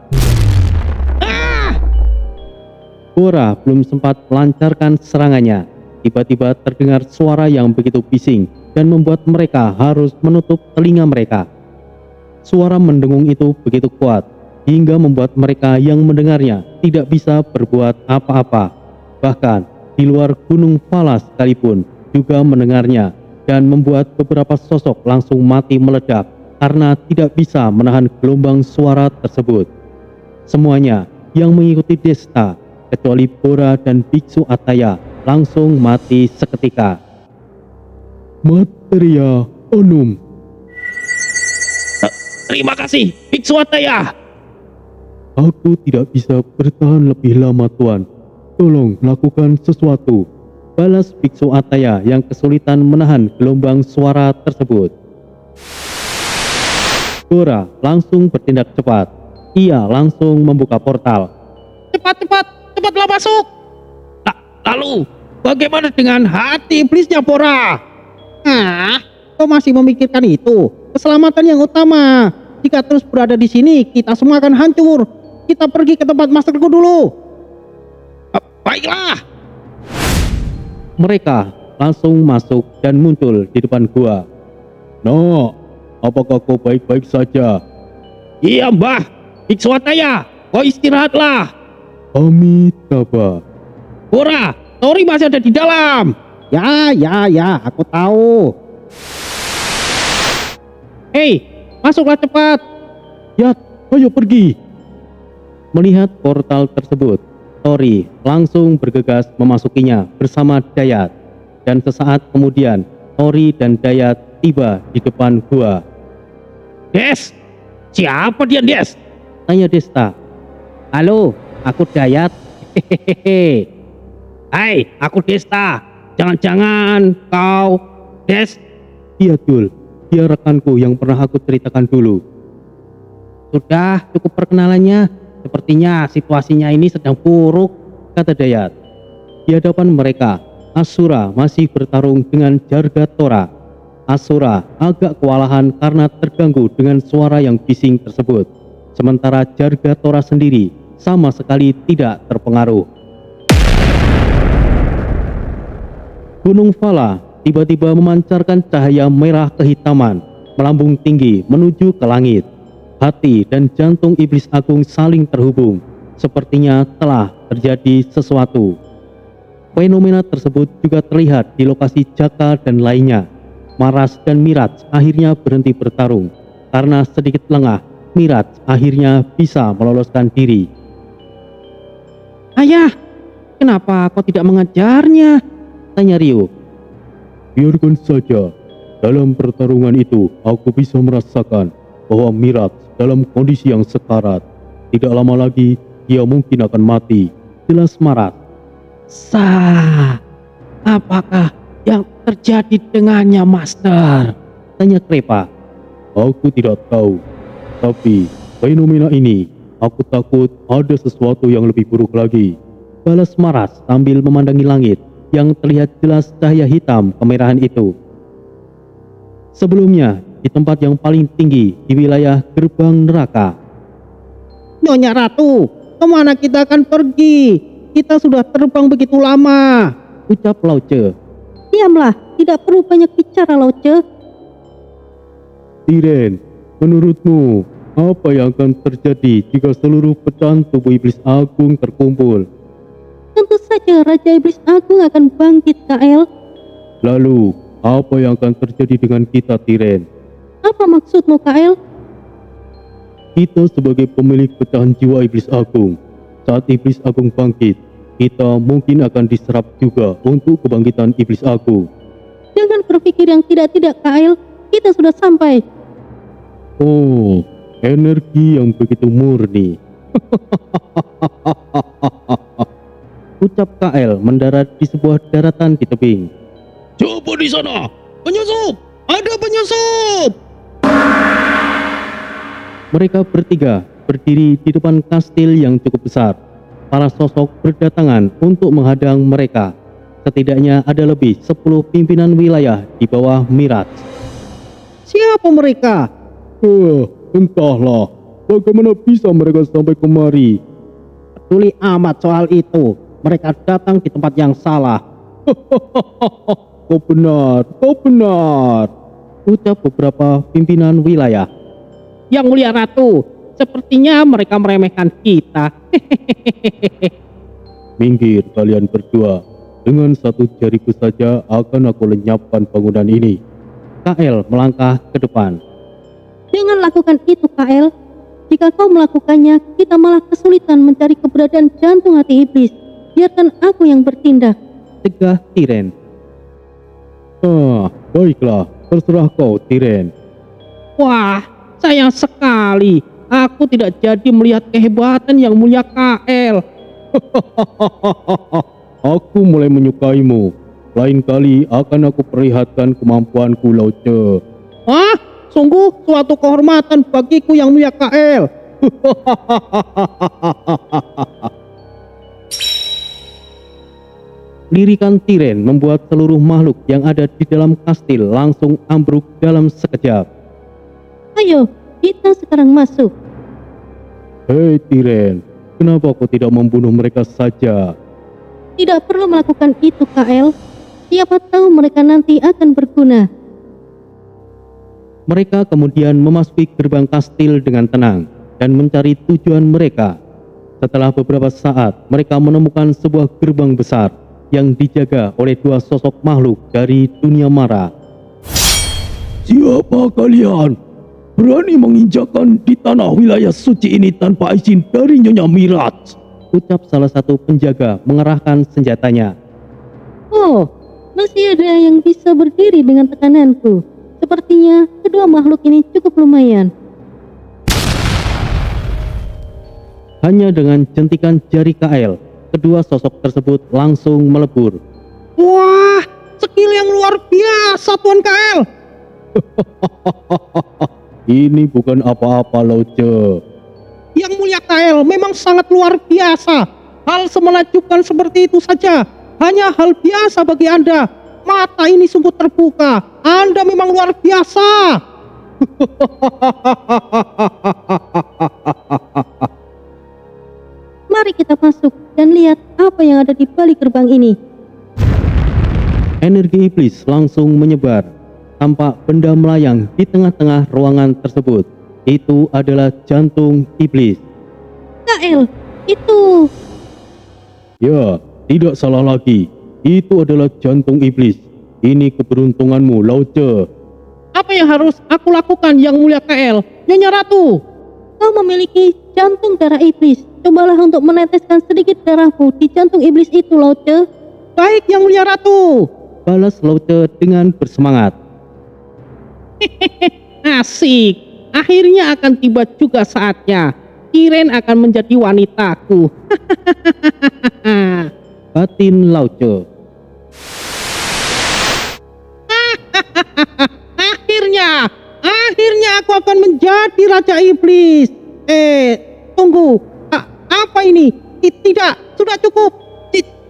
Gora belum sempat melancarkan serangannya, tiba-tiba terdengar suara yang begitu bising dan membuat mereka harus menutup telinga mereka. Suara mendengung itu begitu kuat hingga membuat mereka yang mendengarnya tidak bisa berbuat apa-apa. Bahkan di luar Gunung Vala sekalipun juga mendengarnya dan membuat beberapa sosok langsung mati meledak karena tidak bisa menahan gelombang suara tersebut. Semuanya yang mengikuti Desta kecuali Bora dan Biksu Ataya langsung mati seketika. Materia Onum. Terima kasih, Biksu Ataya. Aku tidak bisa bertahan lebih lama, Tuan. Tolong lakukan sesuatu. Balas Biksu Ataya yang kesulitan menahan gelombang suara tersebut. Bora langsung bertindak cepat. Ia langsung membuka portal. Cepatlah masuk. Lalu, bagaimana dengan hati iblisnya, Bora? Kau masih memikirkan itu? Keselamatan yang utama. Jika terus berada di sini, kita semua akan hancur. Kita pergi ke tempat masterku dulu. Baiklah. Mereka langsung masuk dan muncul di depan gua. No, apakah kau baik-baik saja? Iya, Mbah. Biksu Ataya, kau istirahatlah. Amitabha. Bora, Tori masih ada di dalam. Ya, aku tahu. Hei, masuklah cepat. Ya, ayo pergi. Melihat portal tersebut, Tori langsung bergegas memasukinya bersama Dayat. Dan sesaat kemudian, Tori dan Dayat tiba di depan gua. Des, siapa dia, Des? Tanya Desta. Halo, aku Dayat. Hehehe. Hai, aku Desta. Jangan-jangan kau Des? Iya, Dul. Dia rekanku yang pernah aku ceritakan dulu. Sudah cukup perkenalannya. Sepertinya situasinya ini sedang buruk, kata Dayat. Di hadapan mereka, Asura masih bertarung dengan Jargatora. Asura agak kewalahan karena terganggu dengan suara yang bising tersebut. Sementara Jargatora sendiri sama sekali tidak terpengaruh. Gunung Vala tiba-tiba memancarkan cahaya merah kehitaman, melambung tinggi menuju ke langit. Hati dan jantung iblis agung saling terhubung. Sepertinya telah terjadi sesuatu. Fenomena tersebut juga terlihat di lokasi Jaka dan lainnya. Maras dan Miraj akhirnya berhenti bertarung. Karena sedikit lengah, Miraj akhirnya bisa meloloskan diri. Ayah, kenapa kau tidak mengejarnya? Tanya Ryu. Biarkan saja. Dalam pertarungan itu, aku bisa merasakan bahwa Miraj dalam kondisi yang sekarat. Tidak lama lagi, dia mungkin akan mati. Jelas Maras. Apakah yang terjadi dengannya, Master? Tanya Krepa. Aku tidak tahu. Tapi fenomena ini, aku takut ada sesuatu yang lebih buruk lagi. Balas Maras sambil memandangi langit yang terlihat jelas cahaya hitam kemerahan itu. Sebelumnya, di tempat yang paling tinggi di wilayah gerbang neraka. Nyonya Ratu, kemana kita akan pergi? Kita sudah terbang begitu lama, ucap Lao Che. Diamlah, tidak perlu banyak bicara, Lao Che. Tiren, menurutmu apa yang akan terjadi jika seluruh pecahan tubuh iblis agung terkumpul? Tentu saja Raja Iblis Agung akan bangkit, KL. Lalu, apa yang akan terjadi dengan kita, Tiren? Apa maksudmu, KL? kita sebagai pemilik pecahan jiwa iblis agung, saat iblis agung bangkit, kita mungkin akan diserap juga untuk kebangkitan iblis agung. Jangan berpikir yang tidak-tidak, Kael. Kita sudah sampai. Oh, energi yang begitu murni. Ucap Kael mendarat di sebuah daratan di tebing. Coba di sana, penyusup! Ada penyusup! Mereka bertiga berdiri di depan kastil yang cukup besar. Para sosok berdatangan untuk menghadang mereka. Setidaknya ada lebih 10 pimpinan wilayah di bawah Miraj. Siapa mereka? Entahlah. Bagaimana bisa mereka sampai kemari? Peduli amat soal itu. Mereka datang di tempat yang salah. Kau benar. Ucap beberapa pimpinan wilayah. Yang mulia ratu, sepertinya mereka meremehkan kita. Minggir kalian berdua. Dengan satu jariku saja akan aku lenyapkan bangunan ini. Kael melangkah ke depan. Jangan lakukan itu, Kael. Jika kau melakukannya, kita malah kesulitan mencari keberadaan jantung hati iblis. Biarkan aku yang bertindak. Cegah Tiren. Baiklah, terserah kau, Tiren. Wah, sayang sekali. Aku tidak jadi melihat kehebatan yang mulia Kael. Aku mulai menyukaimu. Lain kali akan aku perlihatkan kemampuanku, Lauce. Sungguh suatu kehormatan bagiku yang mulia Kael. Lirikan Tiren membuat seluruh makhluk yang ada di dalam kastil langsung ambruk dalam sekejap. Ayo, kita sekarang masuk. Hei Tiren, kenapa kau tidak membunuh mereka saja? Tidak perlu melakukan itu, Kael. Siapa tahu mereka nanti akan berguna. Mereka kemudian memasuki gerbang kastil dengan tenang dan mencari tujuan mereka. Setelah beberapa saat, mereka menemukan sebuah gerbang besar yang dijaga oleh dua sosok makhluk dari dunia mara. Siapa kalian? Berani menginjakkan di tanah wilayah suci ini tanpa izin dari Nyonya Miraj? Ucap salah satu penjaga mengerahkan senjatanya. Oh, masih ada yang bisa berdiri dengan tekananku. Sepertinya kedua makhluk ini cukup lumayan. Hanya dengan jentikan jari Kael, kedua sosok tersebut langsung melebur. Wah, skill yang luar biasa Tuan Kael. Ini bukan apa-apa, Lauce. Yang mulia Kael memang sangat luar biasa. Hal semenakjubkan seperti itu saja hanya hal biasa bagi Anda. Mata ini sungguh terbuka. Anda memang luar biasa. Mari kita masuk dan lihat apa yang ada di balik gerbang ini. Energi iblis langsung menyebar. Tampak benda melayang di tengah-tengah ruangan tersebut. Itu adalah jantung iblis. Kael, itu. Ya, tidak salah lagi. Itu adalah jantung iblis. Ini keberuntunganmu, Lauce. Apa yang harus aku lakukan yang mulia Kael? Nyonya Ratu. Kau memiliki jantung darah iblis. Cobalah untuk meneteskan sedikit darahmu di jantung iblis itu, Lauce. Baik yang mulia Ratu. Balas Lauce dengan bersemangat. Asik. Akhirnya akan tiba juga saatnya. Tiren akan menjadi wanitaku. Batin Lauce. Akhirnya aku akan menjadi raja iblis. Tunggu. Apa ini? Tidak, sudah cukup.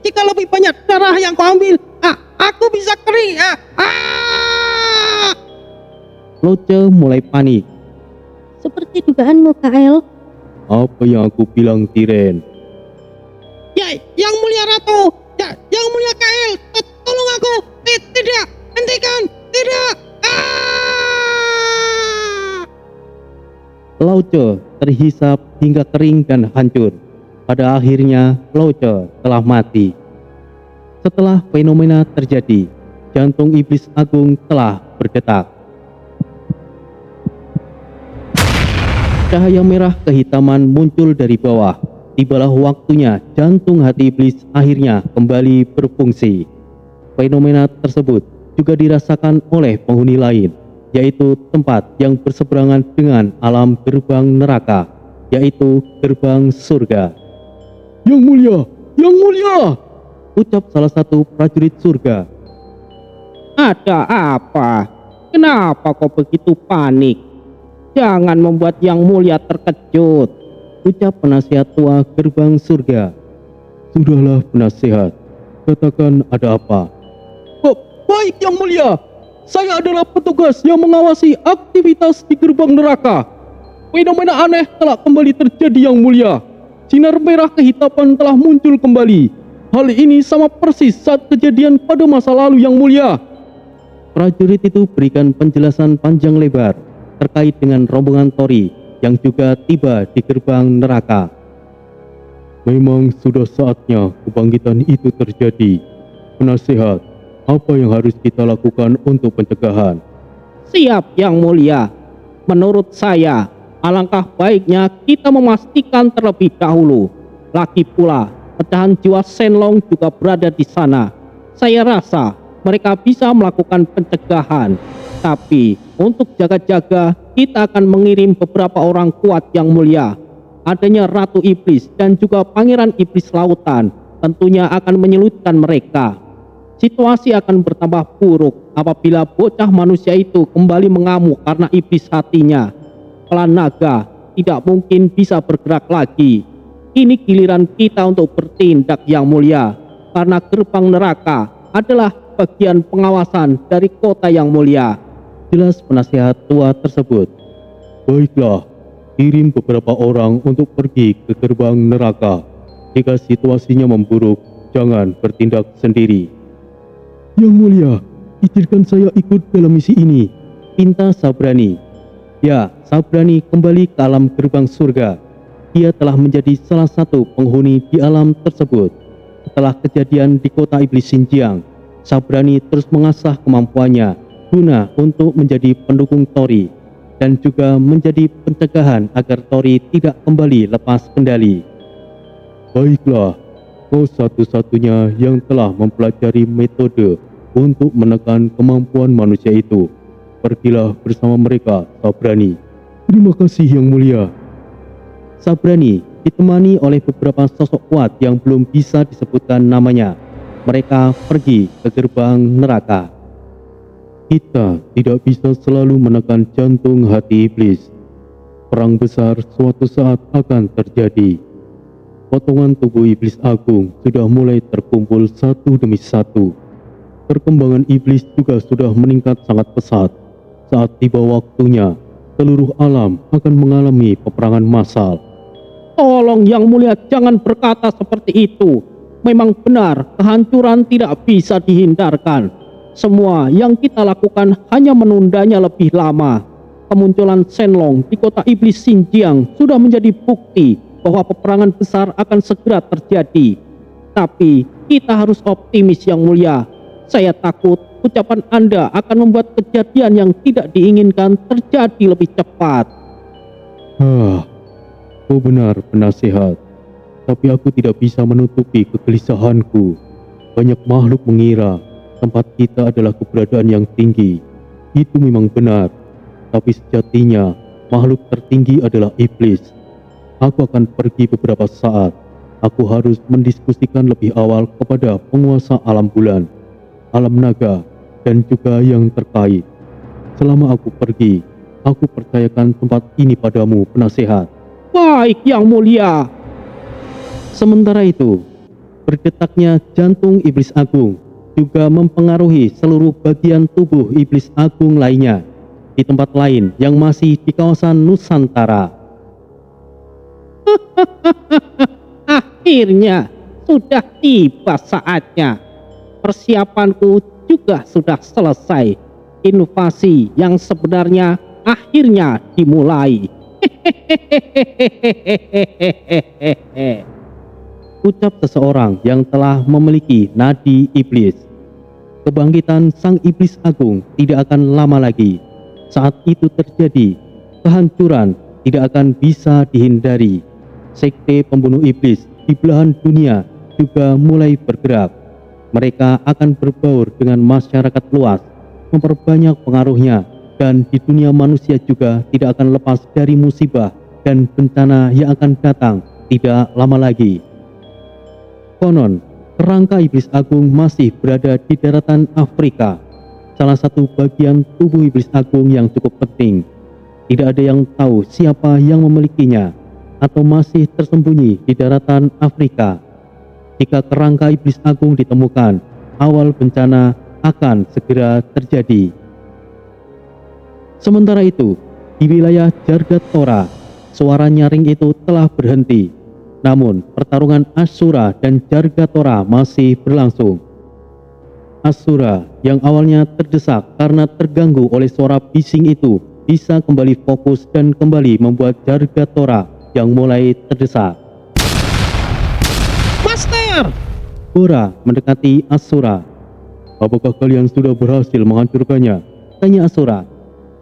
Jika lebih banyak darah yang kau ambil, aku bisa kering. Lauce mulai panik. Seperti dugaanmu, Kael. Apa yang aku bilang, Tiren? Ya, yang mulia Ratu. Ya, yang mulia Kael. Tolong aku. Tidak, hentikan. Tidak. Lauce terhisap hingga kering dan hancur. Pada akhirnya Lauce telah mati. Setelah fenomena terjadi, jantung iblis agung telah berdetak. Cahaya merah kehitaman muncul dari bawah. Tibalah waktunya jantung hati iblis akhirnya kembali berfungsi. Fenomena tersebut juga dirasakan oleh penghuni lain, yaitu tempat yang berseberangan dengan alam gerbang neraka, yaitu gerbang surga. Yang mulia, yang mulia, ucap salah satu prajurit surga. Ada apa? Kenapa kau begitu panik? Jangan membuat Yang Mulia terkejut, ucap penasihat tua gerbang surga. Sudahlah penasihat, katakan ada apa? Oh, baik Yang Mulia, saya adalah petugas yang mengawasi aktivitas di gerbang neraka. Fenomena aneh telah kembali terjadi Yang Mulia. Sinar merah kehitaman telah muncul kembali. Hal ini sama persis saat kejadian pada masa lalu Yang Mulia. Prajurit itu berikan penjelasan panjang lebar terkait dengan rombongan Tori yang juga tiba di gerbang neraka. Memang sudah saatnya kebangkitan itu terjadi. Penasehat, apa yang harus kita lakukan untuk pencegahan? Siap Yang Mulia. Menurut saya, alangkah baiknya kita memastikan terlebih dahulu. Lagi pula, pecahan jiwa Shenlong juga berada di sana. Saya rasa mereka bisa melakukan pencegahan. Tapi untuk jaga-jaga, kita akan mengirim beberapa orang kuat Yang Mulia. Adanya Ratu Iblis dan juga Pangeran Iblis Lautan tentunya akan menyulitkan mereka. Situasi akan bertambah buruk apabila bocah manusia itu kembali mengamuk karena iblis hatinya. Klan naga tidak mungkin bisa bergerak lagi. Ini giliran kita untuk bertindak Yang Mulia, karena gerbang neraka adalah bagian pengawasan dari kota Yang Mulia, jelas penasihat tua tersebut. Baiklah, kirim beberapa orang untuk pergi ke gerbang neraka. Jika situasinya memburuk, jangan bertindak sendiri. Yang Mulia, izinkan saya ikut dalam misi ini, pinta Sabrani. Ya, Sabrani kembali ke alam gerbang surga. Dia telah menjadi salah satu penghuni di alam tersebut. Setelah kejadian di kota iblis Xinjiang, Sabrani terus mengasah kemampuannya guna untuk menjadi pendukung Tori dan juga menjadi pencegahan agar Tori tidak kembali lepas kendali. Baiklah, kau satu-satunya yang telah mempelajari metode untuk menekan kemampuan manusia itu. Pergilah bersama mereka, Sabrani. Terima kasih Yang Mulia. Sabrani ditemani oleh beberapa sosok kuat yang belum bisa disebutkan namanya. Mereka pergi ke gerbang neraka. Kita tidak bisa selalu menekan jantung hati iblis. Perang besar suatu saat akan terjadi. Potongan tubuh iblis agung sudah mulai terkumpul satu demi satu. Perkembangan iblis juga sudah meningkat sangat pesat. Saat tiba waktunya, seluruh alam akan mengalami peperangan massal. Tolong Yang Mulia jangan berkata seperti itu. Memang benar, kehancuran tidak bisa dihindarkan. Semua yang kita lakukan hanya menundanya lebih lama. Kemunculan Shenlong di kota iblis Xinjiang sudah menjadi bukti bahwa peperangan besar akan segera terjadi. Tapi kita harus optimis Yang Mulia. Saya takut ucapan Anda akan membuat kejadian yang tidak diinginkan terjadi lebih cepat. Kau benar penasihat. Tapi aku tidak bisa menutupi kegelisahanku. Banyak makhluk mengira tempat kita adalah keberadaan yang tinggi. Itu memang benar. Tapi sejatinya makhluk tertinggi adalah iblis. Aku akan pergi beberapa saat. Aku harus mendiskusikan lebih awal kepada penguasa alam bulan, alam naga, dan juga yang terkait. Selama aku pergi, aku percayakan tempat ini padamu, penasehat. Baik Yang Mulia. Sementara itu, berdetaknya jantung iblis agung juga mempengaruhi seluruh bagian tubuh iblis agung lainnya di tempat lain yang masih di kawasan Nusantara. Akhirnya sudah tiba saatnya. Persiapanku juga sudah selesai. Inovasi yang sebenarnya akhirnya dimulai. Ucap seseorang yang telah memiliki nadi iblis. Kebangkitan sang iblis agung tidak akan lama lagi. Saat itu terjadi, kehancuran tidak akan bisa dihindari. Sekte pembunuh iblis di belahan dunia juga mulai bergerak. Mereka akan berbaur dengan masyarakat luas, memperbanyak pengaruhnya, dan di dunia manusia juga tidak akan lepas dari musibah dan bencana yang akan datang tidak lama lagi. Konon, kerangka iblis agung masih berada di daratan Afrika, salah satu bagian tubuh iblis agung yang cukup penting. Tidak ada yang tahu siapa yang memilikinya atau masih tersembunyi di daratan Afrika. Jika kerangka iblis agung ditemukan, awal bencana akan segera terjadi. Sementara itu, di wilayah Jargatora, suara nyaring itu telah berhenti. Namun, pertarungan Asura dan Jargatora masih berlangsung. Asura yang awalnya terdesak karena terganggu oleh suara bising itu bisa kembali fokus dan kembali membuat Jargatora yang mulai terdesak. Master! Bora mendekati Asura. Apakah kalian sudah berhasil menghancurkannya? Tanya Asura.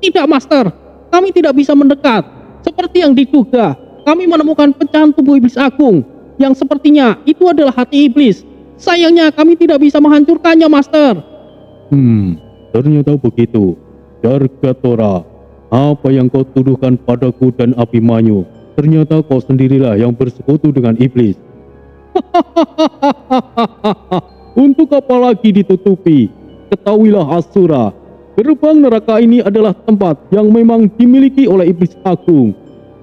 Tidak, Master. Kami tidak bisa mendekat. Seperti yang diduga, kami menemukan pecahan tubuh iblis agung yang sepertinya itu adalah hati iblis. Sayangnya kami tidak bisa menghancurkannya, Master. Ternyata begitu. Jargatora, apa yang kau tuduhkan padaku dan Abimanyu? Ternyata kau sendirilah yang bersekutu dengan iblis. Untuk apa lagi ditutupi? Ketahuilah Asura, gerbang neraka ini adalah tempat yang memang dimiliki oleh iblis agung.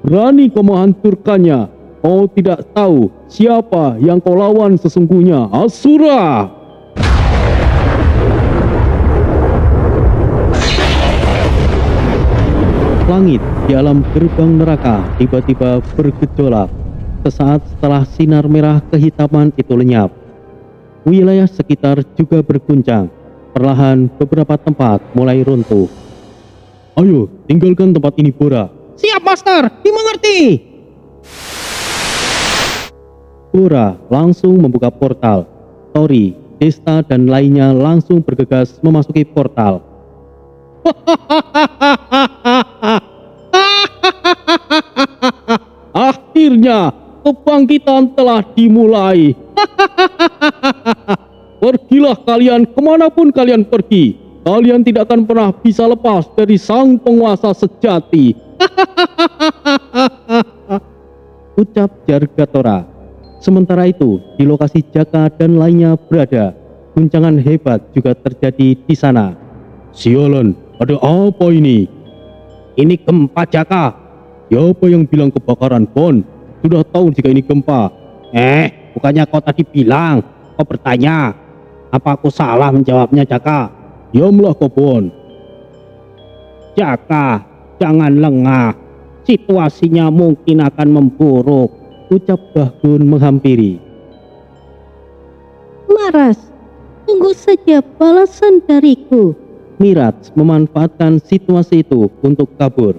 Berani kau menghancurkannya, kau tidak tahu siapa yang kau lawan sesungguhnya. Asura! Langit di alam gerbang neraka tiba-tiba bergejolak. Sesaat setelah sinar merah kehitaman itu lenyap, wilayah sekitar juga berguncang. Perlahan beberapa tempat mulai runtuh. Ayo, tinggalkan tempat ini, Bora. Siap, Master. Dimengerti. Bora langsung membuka portal. Tori, Desta, dan lainnya langsung bergegas memasuki portal. Akhirnya kebangkitan telah dimulai. Pergilah kalian kemanapun kalian pergi. Kalian tidak akan pernah bisa lepas dari sang penguasa sejati. Ucap Jargatora. Sementara itu, di lokasi Jaka dan lainnya berada, guncangan hebat juga terjadi di sana. Sialan, ada apa ini? Ini gempa, Jaka. Siapa yang bilang kebakaran, Bon? Sudah tahu jika ini gempa. Bukannya kau tadi bilang, kau bertanya. Apa aku salah menjawabnya, Jaka? Diamlah kau, Bon. Jaka, jangan lengah. Situasinya mungkin akan memburuk. Ucap Bahgun menghampiri. Laras, tunggu saja balasan dariku. Miraj memanfaatkan situasi itu untuk kabur.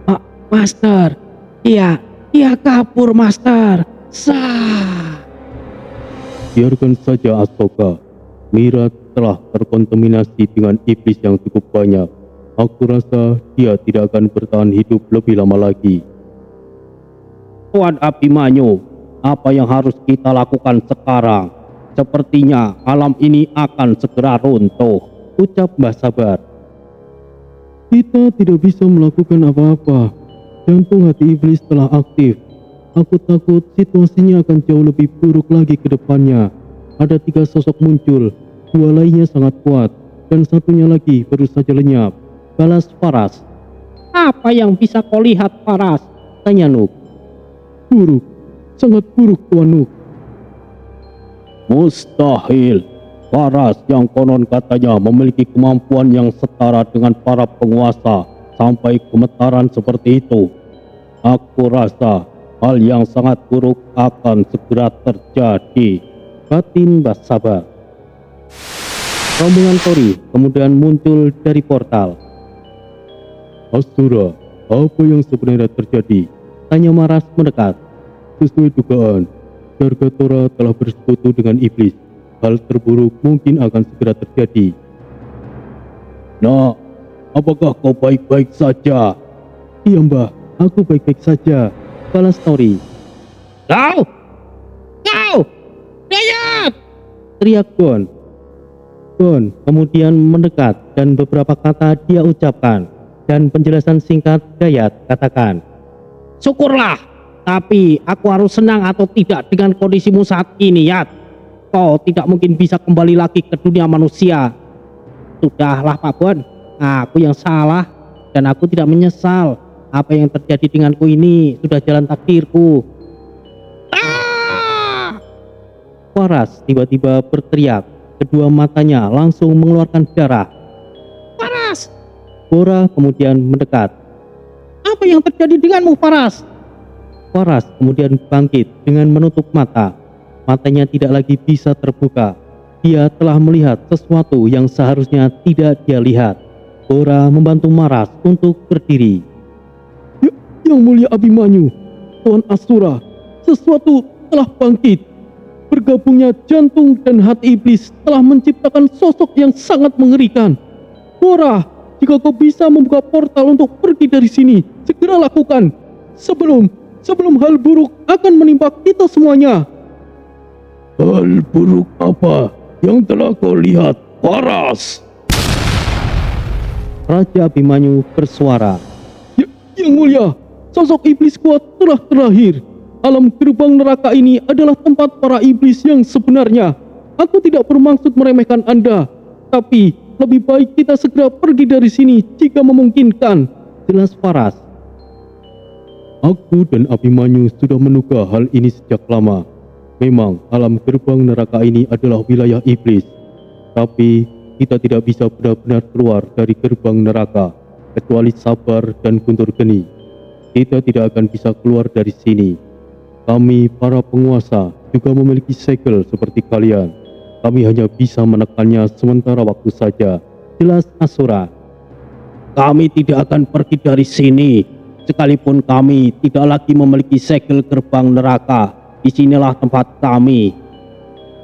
Pak Master, dia kabur, Master. Biarkan saja, Asoka. Miraj telah terkontaminasi dengan iblis yang cukup banyak. Aku rasa dia tidak akan bertahan hidup lebih lama lagi. Tuan Abimanyu, apa yang harus kita lakukan sekarang? Sepertinya alam ini akan segera runtuh. Ucap Mbah Sabar. Kita tidak bisa melakukan apa-apa. Jantung hati iblis telah aktif. Aku takut situasinya akan jauh lebih buruk lagi ke depannya. Ada 3 sosok muncul, 2 lainnya sangat kuat, dan satunya lagi baru saja lenyap. Balas Faras. Apa yang bisa kau lihat, Faras? Tanya Nuk. Buruk, sangat buruk, Tuan Nuk. Mustahil. Faras yang konon katanya memiliki kemampuan yang setara dengan para penguasa sampai gemetaran seperti itu. Aku rasa hal yang sangat buruk akan segera terjadi. Batin Mbah Sabar. Rombongan Tori kemudian muncul dari portal. Asura, apa yang sebenarnya terjadi? Tanya Maras mendekat. Sesuai dugaan, Jargatora telah bersekutu dengan iblis. Hal terburuk mungkin akan segera terjadi. Nah, apakah kau baik-baik saja? Iya mbah, aku baik-baik saja, balas Tori. Kau! Kau! Dayat! Teriak Gon. Gon kemudian mendekat dan beberapa kata dia ucapkan. Dan penjelasan singkat Dayat katakan, Syukurlah, tapi aku harus senang atau tidak dengan kondisimu saat ini, Yat. Kau tidak mungkin bisa kembali lagi ke dunia manusia. Sudahlah Pak Bon, aku yang salah dan aku tidak menyesal. Apa yang terjadi denganku ini sudah jalan takdirku. Faras tiba-tiba berteriak. Kedua matanya langsung mengeluarkan darah. Paras, Bora kemudian mendekat. apa yang terjadi denganmu, Paras? Faras kemudian bangkit dengan menutup mata. Matanya tidak lagi bisa terbuka. Dia telah melihat sesuatu yang seharusnya tidak dia lihat. Bora membantu Maras untuk berdiri. Yang mulia Abimanyu, Tuan Asura, sesuatu telah bangkit. Bergabungnya jantung dan hati iblis telah menciptakan sosok yang sangat mengerikan. Bora, jika kau bisa membuka portal untuk pergi dari sini, segera lakukan. Sebelum hal buruk akan menimpa kita semuanya. Hal buruk apa yang telah kau lihat, Paras? Raja Abimanyu bersuara. Yang mulia, sosok iblis kuat telah terakhir. Alam gerbang neraka ini adalah tempat para iblis yang sebenarnya. Aku tidak bermaksud meremehkan Anda, tapi lebih baik kita segera pergi dari sini jika memungkinkan, jelas Faras. Aku dan Abimanyu sudah menduga hal ini sejak lama. Memang alam gerbang neraka ini adalah wilayah iblis. Tapi kita tidak bisa benar-benar keluar dari gerbang neraka, kecuali sabar dan guntur geni. Kita tidak akan bisa keluar dari sini. Kami para penguasa juga memiliki segel seperti kalian. Kami hanya bisa menekannya sementara waktu saja, jelas Asura. Kami tidak akan pergi dari sini, sekalipun kami tidak lagi memiliki segel gerbang neraka. Disinilah tempat kami.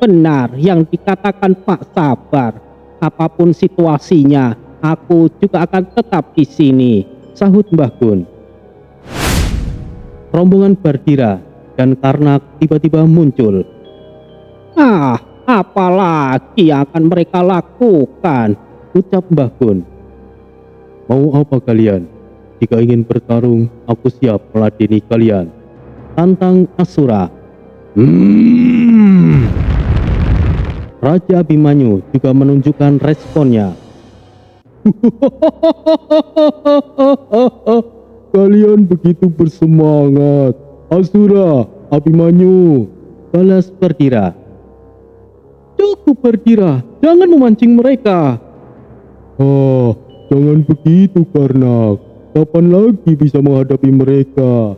Benar yang dikatakan Pak Sabar. Apapun situasinya, aku juga akan tetap di sini, sahut Mbah Gun. Rombongan Bardira dan Karnak tiba-tiba muncul. Apalagi yang akan mereka lakukan, ucap Mbah Gun. Mau apa kalian? Jika ingin bertarung, aku siap meladeni kalian, tantang Asura. Raja Abimanyu juga menunjukkan responnya. Kalian begitu bersemangat. Asura, Abimanyu, balas Bardira. Cukup Bardira, jangan memancing mereka. Jangan begitu Karnak. Kapan lagi bisa menghadapi mereka?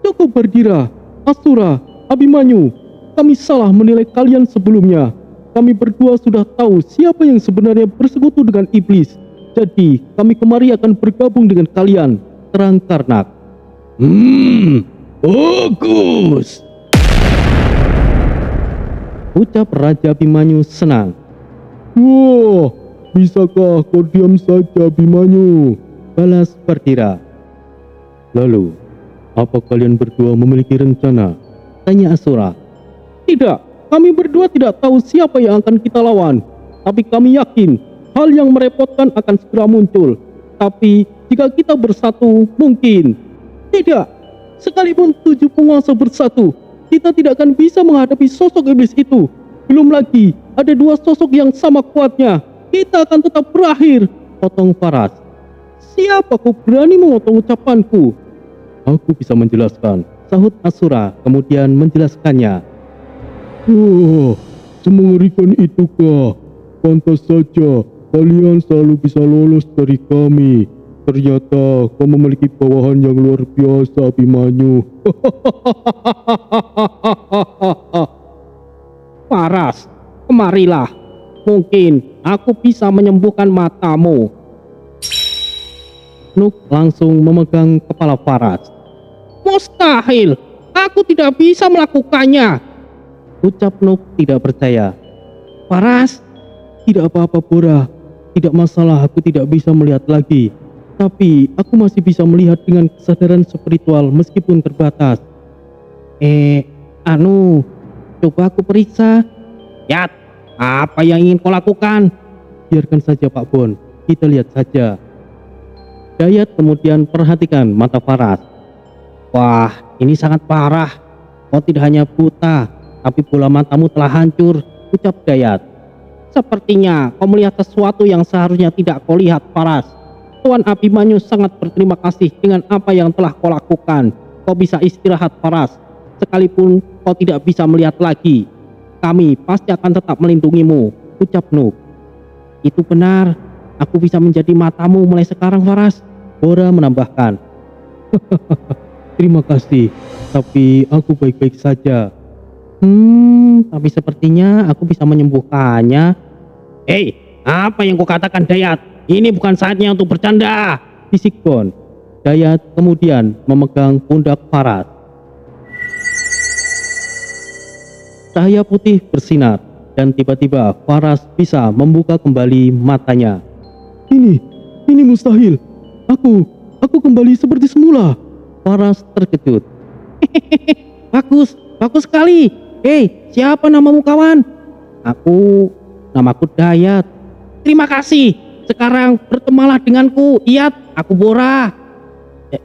Cukup Bardira, Asura, Abimanyu. Kami salah menilai kalian sebelumnya. Kami berdua sudah tahu siapa yang sebenarnya bersekutu dengan iblis. Jadi kami kemari akan bergabung dengan kalian, terang Karnak. Bagus, ucap Raja Abimanyu senang. Wah, bisakah kau diam saja Abimanyu? Balas Bardira. Lalu, apa kalian berdua memiliki rencana? Tanya Asura. Tidak, kami berdua tidak tahu siapa yang akan kita lawan. Tapi kami yakin hal yang merepotkan akan segera muncul. Tapi jika kita bersatu, mungkin. Tidak. Sekalipun 7 penguasa bersatu, kita tidak akan bisa menghadapi sosok iblis itu. Belum lagi, ada 2 sosok yang sama kuatnya. Kita akan tetap berakhir, potong Faras. Siapa kau berani memotong ucapanku? Aku bisa menjelaskan, sahut Asura, kemudian menjelaskannya. Semengerikan itukah? Pantas saja, kalian selalu bisa lolos dari kami. Ternyata kau memiliki bawahan yang luar biasa, Abimanyu. Paras, kemarilah. Mungkin aku bisa menyembuhkan matamu. Nuk langsung memegang kepala Faras. Mustahil, aku tidak bisa melakukannya, ucap Nuk tidak percaya. Faras, tidak apa-apa Bora. Tidak masalah, aku tidak bisa melihat lagi. Tapi aku masih bisa melihat dengan kesadaran spiritual meskipun terbatas. Coba aku periksa. Yat, apa yang ingin kau lakukan? Biarkan saja Pak Bon, kita lihat saja. Dayat kemudian perhatikan mata Faras. Wah, ini sangat parah. Kau tidak hanya buta, tapi bola matamu telah hancur, ucap Dayat. Sepertinya kau melihat sesuatu yang seharusnya tidak kau lihat, Faras. Tuan Abimanyu sangat berterima kasih dengan apa yang telah kau lakukan. Kau bisa istirahat, Faras. Sekalipun kau tidak bisa melihat lagi, kami pasti akan tetap melindungimu, ucap Nuk. Itu benar, aku bisa menjadi matamu mulai sekarang, Faras. Bora menambahkan. Terima kasih, tapi aku baik-baik saja. Tapi sepertinya aku bisa menyembuhkannya. Hei, apa yang kau katakan, Dayat? Ini bukan saatnya untuk bercanda, Bisik Bon. Dayat kemudian memegang pundak Faras. Cahaya putih bersinar dan tiba-tiba Faras bisa membuka kembali matanya. Ini mustahil. Aku kembali seperti semula. Faras terkejut. Bagus sekali. Hei, siapa namamu, kawan? Namaku Dayat. Terima kasih. Sekarang bertemalah denganku. Iyat, aku Bora.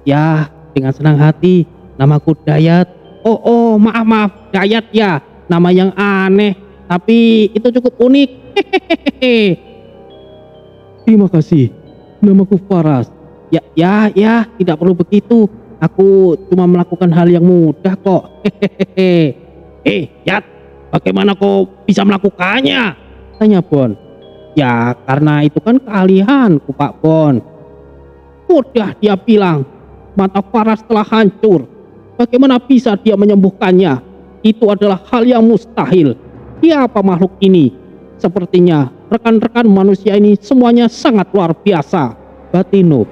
Ya, dengan senang hati. Namaku Dayat. Oh, maaf. Dayat ya. Nama yang aneh, tapi itu cukup unik. Hehehe. Terima kasih. Namaku Faras. Ya, tidak perlu begitu. Aku cuma melakukan hal yang mudah kok. Hehehe. Yat, bagaimana kau bisa melakukannya? Tanya Bon. Ya, karena itu kan keahlianku, Pak Bon. Mudah dia bilang. Mata Faras telah hancur. Bagaimana bisa dia menyembuhkannya? Itu adalah hal yang mustahil. Siapa makhluk ini? Sepertinya rekan-rekan manusia ini semuanya sangat luar biasa, batin Nuk.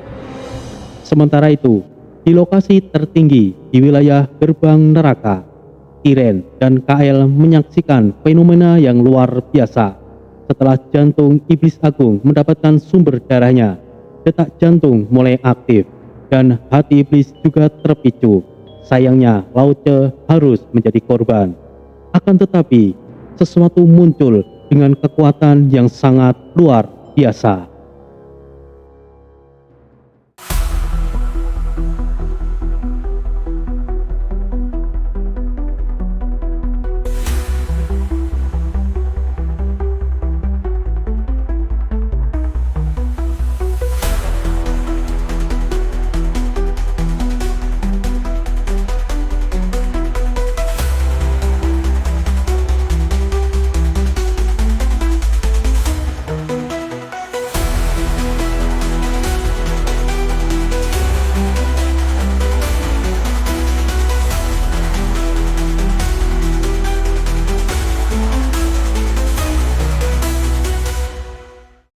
Sementara itu, di lokasi tertinggi di wilayah gerbang neraka, Tiren dan KL menyaksikan fenomena yang luar biasa. Setelah jantung iblis agung mendapatkan sumber darahnya, detak jantung mulai aktif dan hati iblis juga terpicu. Sayangnya Lao Tse harus menjadi korban. Akan tetapi sesuatu muncul dengan kekuatan yang sangat luar biasa.